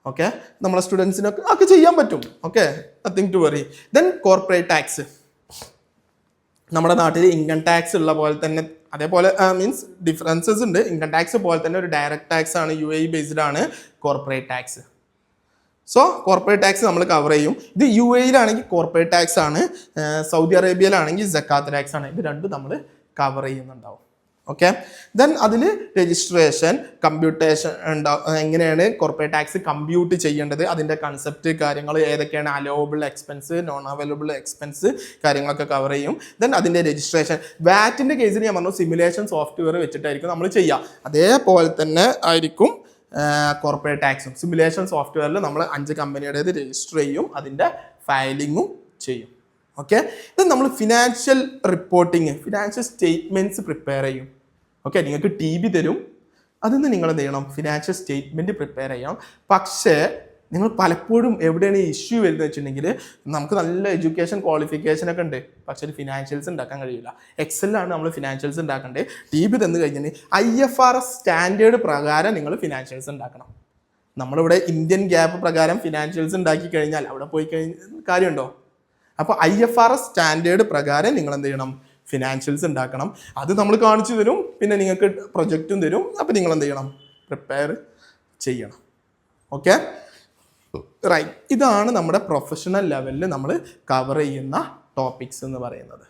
ഓക്കെ, നമ്മളെ സ്റ്റുഡൻസിനൊക്കെ ഒക്കെ ചെയ്യാൻ പറ്റും. Okay, nothing to worry. Then corporate tax. നമ്മുടെ നാട്ടിൽ ഇൻകം ടാക്സ് ഉള്ള പോലെ തന്നെ, അതേപോലെ മീൻസ് ഡിഫറൻസസ് ഉണ്ട്. ഇൻകം ടാക്സ് പോലെ തന്നെ ഒരു ഡയറക്റ്റ് ടാക്സ് ആണ്, UAE ബേസ്ഡ് ആണ് corporate tax. So corporate tax നമ്മൾ കവർ ചെയ്യും. ഇത് UAEയിലാണെങ്കിൽ കോർപ്പറേറ്റ് ടാക്സ് ആണ്, സൗദി അറേബ്യയിലാണെങ്കിൽ സക്കാത്ത് ടാക്സ് ആണ്. ഇത് രണ്ടും നമ്മൾ കവർ ചെയ്യുന്നുണ്ടാവും. ഓക്കെ, ദെൻ അതിൽ രജിസ്ട്രേഷൻ, കമ്പ്യൂട്ടേഷൻ ഉണ്ടാവും. എങ്ങനെയാണ് കോർപ്പറേറ്റ് ടാക്സ് കമ്പ്യൂട്ട് ചെയ്യേണ്ടത്, അതിൻ്റെ കൺസെപ്റ്റ് കാര്യങ്ങൾ, ഏതൊക്കെയാണ് allowable expense, non available expense കാര്യങ്ങളൊക്കെ കവർ ചെയ്യും. ദെൻ അതിൻ്റെ രജിസ്ട്രേഷൻ. വാറ്റിൻ്റെ കേസിൽ ഞാൻ പറഞ്ഞു സിമുലേഷൻ സോഫ്റ്റ്വെയർ വെച്ചിട്ടായിരിക്കും നമ്മൾ ചെയ്യുക. അതേപോലെ തന്നെ ആയിരിക്കും കോർപ്പറേറ്റ് ടാക്സും. സിമുലേഷൻ സോഫ്റ്റ്വെയറിൽ നമ്മൾ 5 കമ്പനിയുടേത് രജിസ്റ്റർ ചെയ്യും, അതിൻ്റെ ഫയലിങ്ങും ചെയ്യും. ഓക്കെ, ഇത് നമ്മൾ financial reporting, financial statements prepare ചെയ്യും. ഓക്കെ, നിങ്ങൾക്ക് TB തരും, അതിൽ നിന്ന് നിങ്ങൾ എന്ത് ചെയ്യണം, ഫിനാൻഷ്യൽ സ്റ്റേറ്റ്മെൻറ്റ് പ്രിപ്പയർ ചെയ്യണം. പക്ഷേ നിങ്ങൾ പലപ്പോഴും എവിടെയാണ് ഇഷ്യൂ വരുന്നത് വെച്ചിട്ടുണ്ടെങ്കിൽ, നമുക്ക് നല്ല എഡ്യൂക്കേഷൻ ക്വാളിഫിക്കേഷൻ ഒക്കെ ഉണ്ട്, പക്ഷേ ഫിനാൻഷ്യൽസ് ഉണ്ടാക്കാൻ കഴിയില്ല. എക്സലാണ് നമ്മൾ ഫിനാൻഷ്യൽസ് ഉണ്ടാക്കേണ്ടത്. TB തന്നു കഴിഞ്ഞാൽ IFRS സ്റ്റാൻഡേർഡ് പ്രകാരം നിങ്ങൾ ഫിനാൻഷ്യൽസ് ഉണ്ടാക്കണം. നമ്മളിവിടെ ഇന്ത്യൻ ഗ്യാപ്പ് പ്രകാരം ഫിനാൻഷ്യൽസ് ഉണ്ടാക്കി കഴിഞ്ഞാൽ അവിടെ പോയി കാര്യമുണ്ടോ? അപ്പോൾ IFRS സ്റ്റാൻഡേർഡ് പ്രകാരം നിങ്ങൾ എന്ത് ചെയ്യണം, ഫിനാൻഷ്യൽസ് ഉണ്ടാക്കണം. അത് നമ്മൾ കാണിച്ചു തരും, പിന്നെ നിങ്ങൾക്ക് പ്രൊജക്റ്റും തരും. അപ്പോൾ നിങ്ങൾ എന്ത് ചെയ്യണം, പ്രിപ്പയർ ചെയ്യണം. Okay, right. ഇതാണ് നമ്മുടെ പ്രൊഫഷണൽ ലെവലിൽ നമ്മൾ കവർ ചെയ്യുന്ന ടോപ്പിക്സ് എന്ന് പറയുന്നത്.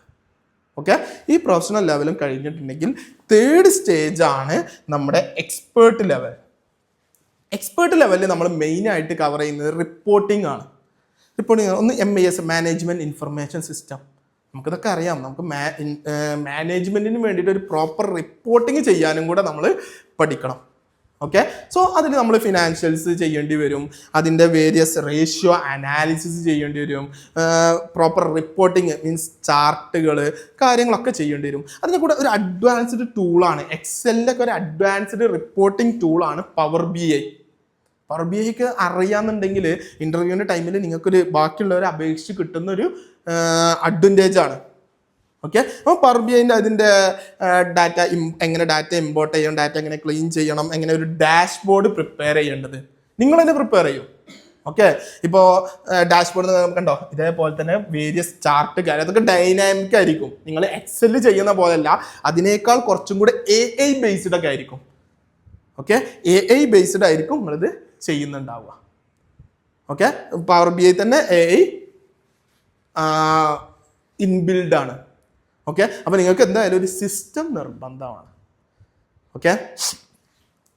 ഓക്കെ, ഈ പ്രൊഫഷണൽ ലെവലും കഴിഞ്ഞിട്ടുണ്ടെങ്കിൽ തേർഡ് സ്റ്റേജ് ആണ് നമ്മുടെ എക്സ്പേർട്ട് ലെവൽ. എക്സ്പേർട്ട് ലെവലിൽ നമ്മൾ മെയിനായിട്ട് കവർ ചെയ്യുന്നത് റിപ്പോർട്ടിംഗ് ആണ്. റിപ്പോർട്ടിംഗ് ഒന്ന് MIS, മാനേജ്മെൻറ്റ് ഇൻഫർമേഷൻ സിസ്റ്റം. നമുക്കിതൊക്കെ അറിയാം. നമുക്ക് മാനേജ്മെൻറ്റിന് വേണ്ടിയിട്ട് ഒരു പ്രോപ്പർ റിപ്പോർട്ടിംഗ് ചെയ്യാനും കൂടെ നമ്മൾ പഠിക്കണം. ഓക്കെ, സോ അതിൽ നമ്മൾ ഫിനാൻഷ്യൽസ് ചെയ്യേണ്ടി വരും, അതിൻ്റെ വേരിയസ് റേഷ്യോ അനാലിസിസ് ചെയ്യേണ്ടി വരും, പ്രോപ്പർ റിപ്പോർട്ടിങ് മീൻസ് ചാർട്ടുകൾ കാര്യങ്ങളൊക്കെ ചെയ്യേണ്ടി വരും. അതിൻ്റെ കൂടെ ഒരു അഡ്വാൻസ്ഡ് ടൂളാണ്, എക്സലിൻ്റെ ഒരു അഡ്വാൻസ്ഡ് റിപ്പോർട്ടിംഗ് ടൂളാണ് പവർ BI. പവർ BIക്ക് അറിയാമെന്നുണ്ടെങ്കിൽ ഇൻ്റർവ്യൂവിൻ്റെ ടൈമിൽ നിങ്ങൾക്കൊരു ബാക്കിയുള്ളവരെ അപേക്ഷിച്ച് കിട്ടുന്നൊരു അഡ്വാൻറ്റേജ് ആണ്. ഓക്കെ, അപ്പോൾ പവർ BIൻ്റെ അതിൻ്റെ ഡാറ്റ എങ്ങനെ ഡാറ്റ ഇമ്പോർട്ട് ചെയ്യണം, ഡാറ്റ എങ്ങനെ ക്ലീൻ ചെയ്യണം, എങ്ങനെ ഒരു ഡാഷ്ബോർഡ് പ്രിപ്പയർ ചെയ്യേണ്ടത് നിങ്ങൾ തന്നെ പ്രിപ്പയർ ചെയ്യും. ഓക്കെ, ഇപ്പോൾ ഡാഷ്ബോർഡ് കണ്ടോ, ഇതേപോലെ തന്നെ വേരിയസ് ചാർട്ട് കാര്യം അതൊക്കെ ഡൈനാമിക് ആയിരിക്കും. നിങ്ങൾ എക്സൽ ചെയ്യുന്ന പോലെയല്ല, അതിനേക്കാൾ കുറച്ചും കൂടെ AI ബേസ്ഡ് ഒക്കെ ആയിരിക്കും. ഓക്കെ, AI ബേസ്ഡ് ആയിരിക്കും നമ്മളിത് ചെയ്യുന്നുണ്ടാവുക. ഓക്കെ, പവർ BI തന്നെ AI ഇൻബിൽഡ് ആണ്. ഓക്കെ, അപ്പോൾ നിങ്ങൾക്ക് എന്തായാലും ഒരു സിസ്റ്റം നിർബന്ധമാണ്. ഓക്കെ,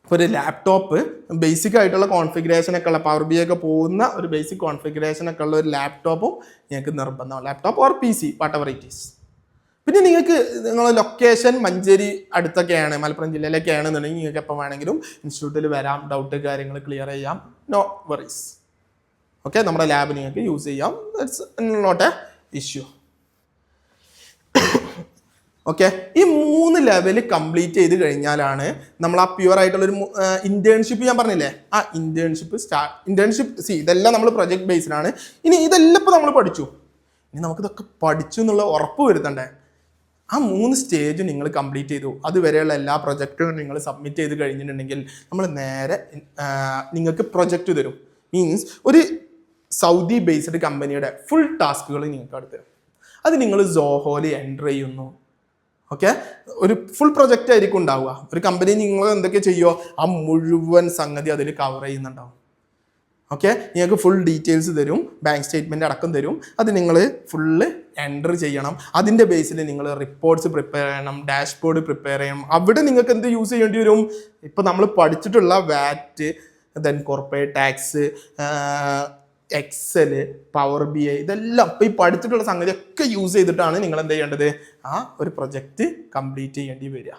ഇപ്പോൾ ഒരു ലാപ്ടോപ്പ് ബേസിക് ആയിട്ടുള്ള കോൺഫിഗറേഷനൊക്കെ ഉള്ള പവർ BI ഒക്കെ പോകുന്ന ഒരു ബേസിക് കോൺഫിഗറേഷനൊക്കെ ഉള്ള ഒരു ലാപ്ടോപ്പും നിങ്ങൾക്ക് നിർബന്ധമാണ്. Laptop or PC, what ever it is. പിന്നെ നിങ്ങൾക്ക് നിങ്ങളുടെ ലൊക്കേഷൻ മഞ്ചേരി അടുത്തൊക്കെയാണ്, മലപ്പുറം ജില്ലയിലൊക്കെ ആണെന്നുണ്ടെങ്കിൽ നിങ്ങൾക്ക് എപ്പോൾ വേണമെങ്കിലും ഇൻസ്റ്റിറ്റ്യൂട്ടിൽ വരാം, ഡൗട്ട് കാര്യങ്ങൾ ക്ലിയർ ചെയ്യാം, നോ വറീസ്. ഓക്കെ, നമ്മുടെ ലാബ് നിങ്ങൾക്ക് യൂസ് ചെയ്യാം, that's not a issue. Okay, ഈ 3 ലെവല് കംപ്ലീറ്റ് ചെയ്ത് കഴിഞ്ഞാലാണ് നമ്മൾ ആ പ്യുവർ ആയിട്ടുള്ളൊരു ഇന്റേൺഷിപ്പ് ഞാൻ പറഞ്ഞില്ലേ, ആ ഇന്റേൺഷിപ്പ് ഇതെല്ലാം നമ്മൾ പ്രൊജക്ട് ബേസ്ഡാണ്. ഇനി ഇതെല്ലാം ഇപ്പോൾ നമ്മൾ പഠിച്ചു, ഇനി നമുക്കിതൊക്കെ പഠിച്ചു എന്നുള്ള ഉറപ്പ് വരുത്തണ്ടേ. ആ 3 സ്റ്റേജ് നിങ്ങൾ കംപ്ലീറ്റ് ചെയ്തു, അതുവരെയുള്ള എല്ലാ പ്രൊജക്റ്റും നിങ്ങൾ സബ്മിറ്റ് ചെയ്ത് കഴിഞ്ഞിട്ടുണ്ടെങ്കിൽ നമ്മൾ നേരെ നിങ്ങൾക്ക് പ്രൊജക്റ്റ് തരും. മീൻസ് ഒരു സൗദി ബേസ്ഡ് കമ്പനിയുടെ ഫുൾ ടാസ്കുകൾ നിങ്ങൾക്ക് അടുത്ത് തരും. അത് നിങ്ങൾ സോഹോയിൽ എൻ്റർ ചെയ്യുന്നു. ഓക്കെ, ഒരു ഫുൾ പ്രൊജക്റ്റ് ആയിരിക്കും ഉണ്ടാവുക. ഒരു കമ്പനി നിങ്ങൾ എന്തൊക്കെ ചെയ്യുമോ ആ മുഴുവൻ സംഗതി അതിൽ കവർ ചെയ്യുന്നുണ്ടാവും. ഓക്കെ, നിങ്ങൾക്ക് ഫുൾ ഡീറ്റെയിൽസ് തരും, ബാങ്ക് സ്റ്റേറ്റ്മെൻറ്റ് അടക്കം തരും. അത് നിങ്ങൾ ഫുള്ള് എൻ്റർ ചെയ്യണം. അതിൻ്റെ ബേസിൽ നിങ്ങൾ റിപ്പോർട്ട്സ് പ്രിപ്പയർ ചെയ്യണം, ഡാഷ്ബോർഡ് പ്രിപ്പയർ ചെയ്യണം. അവിടെ നിങ്ങൾക്ക് എന്ത് യൂസ് ചെയ്യേണ്ടി വരും? ഇപ്പോൾ നമ്മൾ പഠിച്ചിട്ടുള്ള VAT, then corporate tax, Excel, power BI, ഇതെല്ലാം ഇപ്പോൾ ഈ പഠിച്ചിട്ടുള്ള സംഗതിയൊക്കെ യൂസ് ചെയ്തിട്ടാണ് നിങ്ങൾ എന്ത് ചെയ്യേണ്ടത്? ആ ഒരു പ്രൊജക്റ്റ് കംപ്ലീറ്റ് ചെയ്യേണ്ടി വരിക.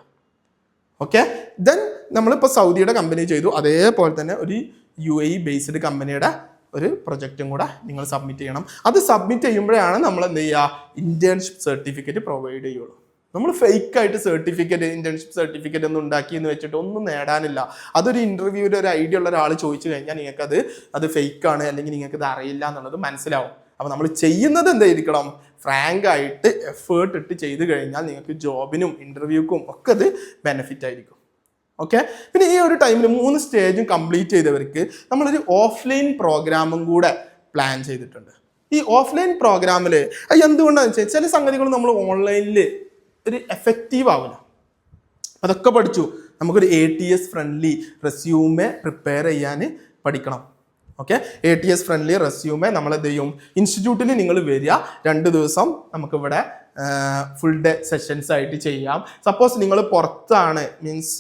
ഓക്കെ, ദെൻ നമ്മളിപ്പോൾ സൗദിയുടെ കമ്പനി ചെയ്തു, അതേപോലെ തന്നെ ഒരു UAE ബേസ്ഡ് കമ്പനിയുടെ ഒരു പ്രൊജക്റ്റും കൂടെ നിങ്ങൾ സബ്മിറ്റ് ചെയ്യണം. അത് സബ്മിറ്റ് ചെയ്യുമ്പോഴാണ് നമ്മൾ എന്ത് ചെയ്യുക? ഇന്റേൺഷിപ്പ് സർട്ടിഫിക്കറ്റ് പ്രൊവൈഡ് ചെയ്യുള്ളൂ. നമ്മൾ ഫേക്കായിട്ട് സർട്ടിഫിക്കറ്റ്, ഇന്റേൺഷിപ്പ് സർട്ടിഫിക്കറ്റ് ഒന്നും ഉണ്ടാക്കി എന്ന് വെച്ചിട്ട് ഒന്നും നേടാനില്ല. അതൊരു ഇന്റർവ്യൂവിൽ ഒരു ഐഡിയ ഉള്ള ഒരാൾ ചോദിച്ചു കഴിഞ്ഞാൽ നിങ്ങൾക്ക് അത് ഫേക്കാണ്, അല്ലെങ്കിൽ നിങ്ങൾക്ക് ഇത് അറിയില്ല എന്നുള്ളത് മനസ്സിലാവും. അപ്പോൾ നമ്മൾ ചെയ്യുന്നത് എന്തായിരിക്കണം? ഫ്രാങ്ക് ആയിട്ട് എഫേർട്ട് ഇട്ട് ചെയ്ത് കഴിഞ്ഞാൽ നിങ്ങൾക്ക് ജോബിനും ഇൻ്റർവ്യൂക്കും ഒക്കെ അത് ബെനിഫിറ്റ് ആയിരിക്കും. ഓക്കെ, പിന്നെ ഈ ഒരു ടൈമിൽ 3 സ്റ്റേജും കംപ്ലീറ്റ് ചെയ്തവർക്ക് നമ്മളൊരു ഓഫ്ലൈൻ പ്രോഗ്രാമും കൂടെ പ്ലാൻ ചെയ്തിട്ടുണ്ട്. ഈ ഓഫ്ലൈൻ പ്രോഗ്രാമിൽ എന്തുകൊണ്ടാണെന്ന് വെച്ചാൽ ചില സംഗതികൾ നമ്മൾ ഓൺലൈനിൽ ഒരു എഫക്റ്റീവ് ആവില്ല. അതൊക്കെ പഠിച്ചു. നമുക്കൊരു ATS ഫ്രണ്ട്ലി റെസ്യൂമെ പ്രിപ്പയർ ചെയ്യാൻ പഠിക്കണം. ഓക്കെ, ATS ഫ്രണ്ട്ലി റെസ്യൂമെ നമ്മൾ എന്ത് ചെയ്യും? ഇൻസ്റ്റിറ്റ്യൂട്ടിൽ നിങ്ങൾ വരിക, 2 ദിവസം നമുക്കിവിടെ ഫുൾ ഡേ സെഷൻസ് ആയിട്ട് ചെയ്യാം. സപ്പോസ് നിങ്ങൾ പുറത്താണ്, മീൻസ്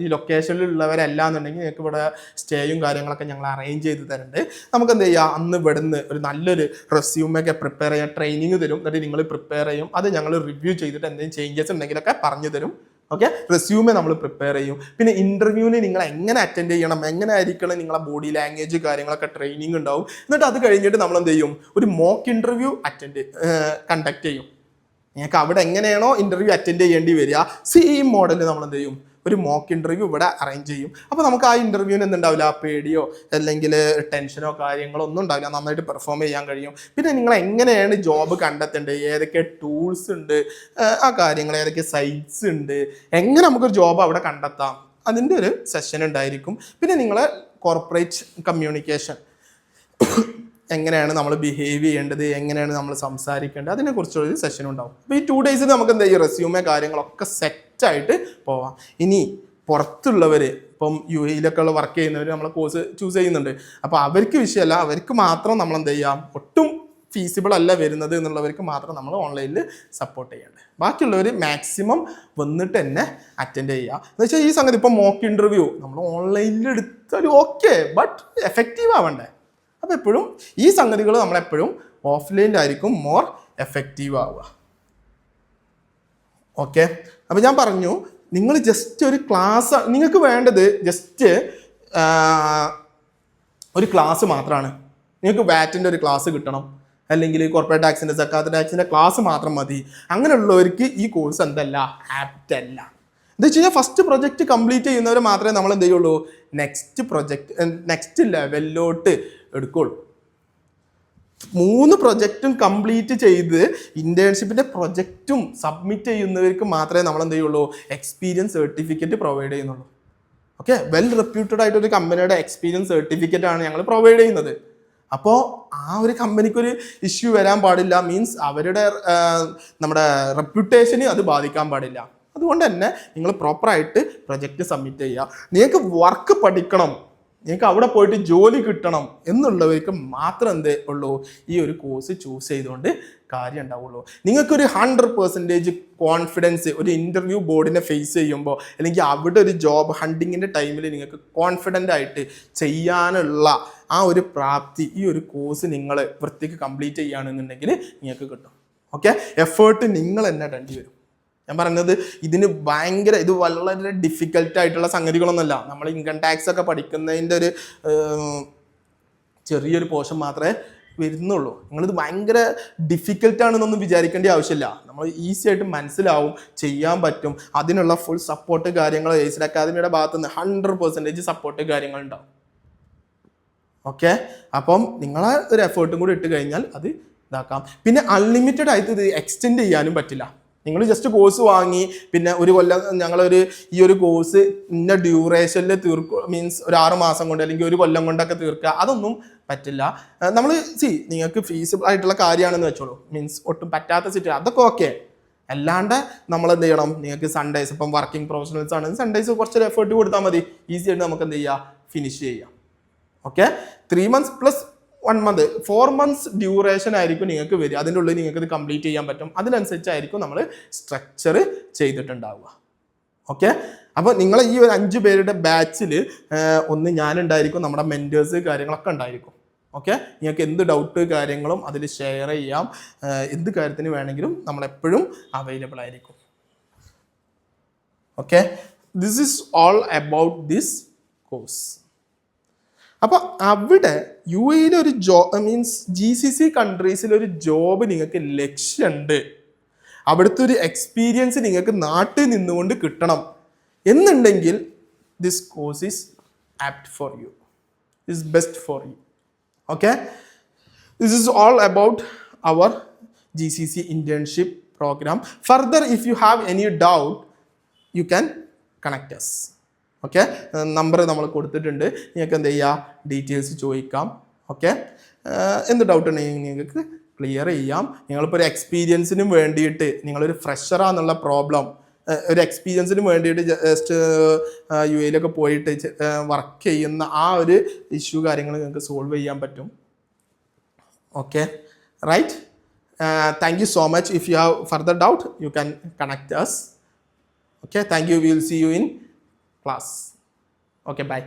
ഈ ലൊക്കേഷനിലുള്ളവരല്ല എന്നുണ്ടെങ്കിൽ നിങ്ങൾക്ക് ഇവിടെ സ്റ്റേയും കാര്യങ്ങളൊക്കെ ഞങ്ങൾ അറേഞ്ച് ചെയ്ത് തരുന്നുണ്ട്. നമുക്ക് എന്ത് ചെയ്യാം? അന്ന് ഇവിടുന്ന് ഒരു നല്ലൊരു റെസ്യൂമൊക്കെ പ്രിപ്പയർ ചെയ്യാൻ ട്രെയിനിങ് തരും. എന്നിട്ട് നിങ്ങൾ പ്രിപ്പയർ ചെയ്യും. അത് ഞങ്ങൾ റിവ്യൂ ചെയ്തിട്ട് എന്തെങ്കിലും ചേഞ്ചസ് ഉണ്ടെങ്കിലൊക്കെ പറഞ്ഞു തരും. ഓക്കെ, റെസ്യൂമെ നമ്മൾ പ്രിപ്പയർ ചെയ്യും. പിന്നെ ഇൻ്റർവ്യൂവിന് നിങ്ങൾ എങ്ങനെ അറ്റൻഡ് ചെയ്യണം, എങ്ങനെ ആയിരിക്കണം നിങ്ങളെ ബോഡി ലാംഗ്വേജ് കാര്യങ്ങളൊക്കെ ട്രെയിനിങ് ഉണ്ടാവും. എന്നിട്ട് അത് കഴിഞ്ഞിട്ട് നമ്മൾ എന്ത് ചെയ്യും? ഒരു മോക്ക് ഇൻ്റർവ്യൂ കണ്ടക്ട് ചെയ്യും. നിങ്ങൾക്ക് അവിടെ എങ്ങനെയാണോ ഇൻ്റർവ്യൂ അറ്റൻഡ് ചെയ്യേണ്ടി വരിക, സെയിം മോഡലിൽ നമ്മൾ എന്ത് ചെയ്യും? ഒരു മോക്ക് ഇൻ്റർവ്യൂ ഇവിടെ അറേഞ്ച് ചെയ്യും. അപ്പോൾ നമുക്ക് ആ ഇൻ്റർവ്യൂവിന് എന്തുണ്ടാവില്ല? പേടിയോ അല്ലെങ്കിൽ ടെൻഷനോ കാര്യങ്ങളോ ഒന്നും ഉണ്ടാവില്ല. നന്നായിട്ട് പെർഫോം ചെയ്യാൻ കഴിയും. പിന്നെ നിങ്ങൾ എങ്ങനെയാണ് ജോബ് കണ്ടെത്തേണ്ടത്, ഏതൊക്കെ ടൂൾസ് ഉണ്ട്, ആ കാര്യങ്ങൾ, ഏതൊക്കെ സൈറ്റ്സ് ഉണ്ട്, എങ്ങനെ നമുക്കൊരു ജോബ് അവിടെ കണ്ടെത്താം, അതിൻ്റെ ഒരു സെഷൻ ഉണ്ടായിരിക്കും. പിന്നെ നിങ്ങളെ കോർപ്പറേറ്റ് കമ്മ്യൂണിക്കേഷൻ, എങ്ങനെയാണ് നമ്മൾ ബിഹേവ് ചെയ്യേണ്ടത്, എങ്ങനെയാണ് നമ്മൾ സംസാരിക്കേണ്ടത്, അതിനെക്കുറിച്ചുള്ളൊരു സെഷൻ ഉണ്ടാവും. അപ്പോൾ ഈ 2 ഡേയ്സിൽ നമുക്ക് എന്താ ഈ റെസ്യൂമെ കാര്യങ്ങളൊക്കെ സെറ്റായിട്ട് പോവാം. ഇനി പുറത്തുള്ളവർ, ഇപ്പം UAE ഉള്ള വർക്ക് ചെയ്യുന്നവർ നമ്മളെ കോഴ്സ് ചൂസ് ചെയ്യുന്നുണ്ട്. അപ്പോൾ അവർക്ക് വിഷയമല്ല, അവർക്ക് മാത്രം നമ്മൾ എന്ത് ചെയ്യാം? ഒട്ടും ഫീസിബിൾ അല്ല വരുന്നത് എന്നുള്ളവർക്ക് മാത്രം നമ്മൾ ഓൺലൈനിൽ സപ്പോർട്ട് ചെയ്യേണ്ടത്. ബാക്കിയുള്ളവർ മാക്സിമം വന്നിട്ട് തന്നെ അറ്റൻഡ് ചെയ്യുക. എന്ന് വെച്ചാൽ ഈ സംഗതി ഇപ്പോൾ മോക്ക് ഇൻ്റർവ്യൂ നമ്മൾ ഓൺലൈനിൽ എടുത്താൽ ഓക്കെ, ബട്ട് എഫക്റ്റീവ് ആവണ്ടേ? അപ്പോൾ എപ്പോഴും ഈ സംഗതികൾ നമ്മളെപ്പോഴും ഓഫ്ലൈനിലായിരിക്കും മോർ എഫക്റ്റീവ് ആവുക. ഓക്കെ, അപ്പോൾ ഞാൻ പറഞ്ഞു, നിങ്ങൾ ജസ്റ്റ് ഒരു ക്ലാസ്, നിങ്ങൾക്ക് വേണ്ടത് ജസ്റ്റ് ഒരു ക്ലാസ് മാത്രമാണ്. നിങ്ങൾക്ക് വാറ്റിൻ്റെ ഒരു ക്ലാസ് കിട്ടണം, അല്ലെങ്കിൽ കോർപ്പറേറ്റ് ടാക്സിൻ്റെ, സക്കാത്ത് ടാക്സിൻ്റെ ക്ലാസ് മാത്രം മതി. അങ്ങനെയുള്ളവർക്ക് ഈ കോഴ്സ് എന്തല്ല? ആപ്റ്റ് അല്ല. എന്താ വെച്ച് കഴിഞ്ഞാൽ ഫസ്റ്റ് പ്രൊജക്റ്റ് കംപ്ലീറ്റ് ചെയ്യുന്നവർ മാത്രമേ നമ്മൾ എന്ത് ചെയ്യുള്ളൂ? നെക്സ്റ്റ് ലെവലിലോട്ട് എടുക്കുള്ളൂ. 3 പ്രൊജക്റ്റും കംപ്ലീറ്റ് ചെയ്ത് ഇന്റേൺഷിപ്പിന്റെ പ്രൊജക്റ്റും സബ്മിറ്റ് ചെയ്യുന്നവർക്ക് മാത്രമേ നമ്മൾ എന്ത് ചെയ്യുള്ളൂ? എക്സ്പീരിയൻസ് സർട്ടിഫിക്കറ്റ് പ്രൊവൈഡ് ചെയ്യുന്നുള്ളൂ. ഓക്കെ, വെൽ റെപ്യൂട്ടഡ് ആയിട്ടൊരു കമ്പനിയുടെ എക്സ്പീരിയൻസ് സർട്ടിഫിക്കറ്റ് ആണ് ഞങ്ങൾ പ്രൊവൈഡ് ചെയ്യുന്നത്. അപ്പോൾ ആ ഒരു കമ്പനിക്കൊരു ഇഷ്യൂ വരാൻ പാടില്ല, മീൻസ് അവരുടെ നമ്മുടെ റെപ്യൂട്ടേഷന് അത് ബാധിക്കാൻ പാടില്ല. അതുകൊണ്ട് തന്നെ നിങ്ങൾ പ്രോപ്പറായിട്ട് പ്രൊജക്റ്റ് സബ്മിറ്റ് ചെയ്യുക. നിങ്ങൾക്ക് വർക്ക് പഠിക്കണം, നിങ്ങൾക്ക് അവിടെ പോയിട്ട് ജോലി കിട്ടണം എന്നുള്ളവർക്ക് മാത്രം എന്തേ ഉള്ളൂ ഈ ഒരു കോഴ്സ് ചൂസ് ചെയ്തുകൊണ്ട് കാര്യം ഉണ്ടാവുള്ളൂ. നിങ്ങൾക്കൊരു 100% കോൺഫിഡൻസ് ഒരു ഇൻ്റർവ്യൂ ബോർഡിനെ ഫേസ് ചെയ്യുമ്പോൾ, അല്ലെങ്കിൽ അവിടെ ഒരു ജോബ് ഹണ്ടിങ്ങിൻ്റെ ടൈമിൽ നിങ്ങൾക്ക് കോൺഫിഡൻ്റ് ആയിട്ട് ചെയ്യാനുള്ള ആ ഒരു പ്രാപ്തി ഈ ഒരു കോഴ്സ് നിങ്ങൾ വൃത്തിക്ക് കംപ്ലീറ്റ് ചെയ്യുകയാണെന്നുണ്ടെങ്കിൽ നിങ്ങൾക്ക് കിട്ടും. ഓക്കെ, എഫേർട്ട് നിങ്ങൾ തന്നെ ഇടേണ്ടി വരും. ഞാൻ പറഞ്ഞത് ഇതിന് ഇത് വളരെ ഡിഫിക്കൽട്ടായിട്ടുള്ള സംഗതികളൊന്നുമല്ല. നമ്മൾ ഇൻകം ടാക്സ് ഒക്കെ പഠിക്കുന്നതിൻ്റെ ഒരു ചെറിയൊരു പോർഷൻ മാത്രമേ വരുന്നുള്ളൂ. നിങ്ങളിത് ഭയങ്കര ഡിഫിക്കൽട്ടാണെന്നൊന്നും വിചാരിക്കേണ്ട ആവശ്യമില്ല. നമ്മൾ ഈസി ആയിട്ട് മനസ്സിലാവും, ചെയ്യാൻ പറ്റും. അതിനുള്ള ഫുൾ സപ്പോർട്ട് കാര്യങ്ങൾ എയ്സിഡ് അക്കാദമിയുടെ ഭാഗത്തു നിന്ന് 100% സപ്പോർട്ട് കാര്യങ്ങളുണ്ടാവും. ഓക്കെ, അപ്പം നിങ്ങളെ ഒരു എഫേർട്ടും കൂടി ഇട്ട് കഴിഞ്ഞാൽ അത് ഇതാക്കാം. പിന്നെ അൺലിമിറ്റഡ് ആയിട്ട് ഇത് എക്സ്റ്റെൻഡ് ചെയ്യാനും പറ്റില്ല. നിങ്ങൾ ജസ്റ്റ് കോഴ്സ് വാങ്ങി പിന്നെ ഒരു കൊല്ലം ഈ ഒരു കോഴ്സ് ഇന്ന ഡ്യൂറേഷനിൽ തീർക്കുക, മീൻസ് ഒരു 6 മാസം കൊണ്ട് അല്ലെങ്കിൽ ഒരു കൊല്ലം കൊണ്ടൊക്കെ തീർക്കുക, അതൊന്നും പറ്റില്ല. നമ്മൾ നിങ്ങൾക്ക് ഫീസിബിൾ ആയിട്ടുള്ള കാര്യമാണെന്ന് വെച്ചോളൂ, മീൻസ് ഒട്ടും പറ്റാത്ത സിറ്റുവേഷൻ അതൊക്കെ ഓക്കെ. അല്ലാണ്ട് നമ്മൾ എന്ത് ചെയ്യണം? നിങ്ങൾക്ക് സൺഡേസ്, ഇപ്പം വർക്കിംഗ് പ്രൊഫഷണൽസ് ആണ്, സൺഡേസ് കുറച്ചൊരു എഫേർട്ട് കൊടുത്താൽ മതി, ഈസി ആയിട്ട് നമുക്ക് എന്ത് ചെയ്യാം? ഫിനിഷ് ചെയ്യാം. Okay 3 months plus 1 month 4 months duration ആയിരിക്കും നിങ്ങൾക്ക് വരിക. അതിൻ്റെ ഉള്ളിൽ നിങ്ങൾക്ക് ഇത് കംപ്ലീറ്റ് ചെയ്യാൻ പറ്റും. അതിനനുസരിച്ചായിരിക്കും നമ്മൾ സ്ട്രക്ചർ ചെയ്തിട്ടുണ്ടാവുക. ഓക്കെ, അപ്പോൾ നിങ്ങൾ ഈ ഒരു 5 പേരുടെ ബാച്ചിൽ ഒന്ന് ഞാനുണ്ടായിരിക്കും, നമ്മുടെ മെൻറ്റേഴ്സ് കാര്യങ്ങളൊക്കെ ഉണ്ടായിരിക്കും. ഓക്കെ, നിങ്ങൾക്ക് എന്ത് ഡൗട്ട് കാര്യങ്ങളും അതിൽ ഷെയർ ചെയ്യാം. എന്ത് കാര്യത്തിന് വേണമെങ്കിലും നമ്മളെപ്പോഴും അവൈലബിൾ ആയിരിക്കും. Okay, this is all about this course. അപ്പോൾ അവിടെ യു എയിൽ ഒരു മീൻസ് GCC കൺട്രീസിൽ ഒരു ജോബ് നിങ്ങൾക്ക് ലക്ഷ്യമുണ്ട്, അവിടുത്തെ ഒരു എക്സ്പീരിയൻസ് നിങ്ങൾക്ക് നാട്ടിൽ നിന്നുകൊണ്ട് കിട്ടണം എന്നുണ്ടെങ്കിൽ this course is apt for you, is best for you. Okay, this is all about our GCC internship program. Further, if you have any doubt, you can connect us. Okay, number നമ്മൾ കൊടുത്തിട്ടുണ്ട്, നിങ്ങൾക്ക് എന്ത് ചെയ്യുക, ഡീറ്റെയിൽസ് ചോദിക്കാം. ഓക്കെ, എന്ത് ഡൗട്ട് ഉണ്ടെങ്കിൽ നിങ്ങൾക്ക് ക്ലിയർ ചെയ്യാം. നിങ്ങളിപ്പോൾ ഒരു എക്സ്പീരിയൻസിനും വേണ്ടിയിട്ട്, നിങ്ങളൊരു ഫ്രഷറാന്നുള്ള പ്രോബ്ലം, ഒരു എക്സ്പീരിയൻസിന് വേണ്ടിയിട്ട് ജസ്റ്റ് യു എയിലൊക്കെ പോയിട്ട് വർക്ക് ചെയ്യുന്ന ആ ഒരു ഇഷ്യൂ കാര്യങ്ങൾ നിങ്ങൾക്ക് സോൾവ് ചെയ്യാൻ പറ്റും. Okay, right. Thank you so much. If you have further doubt, you can connect us. Okay, thank you. We will see you in class. Okay, bye.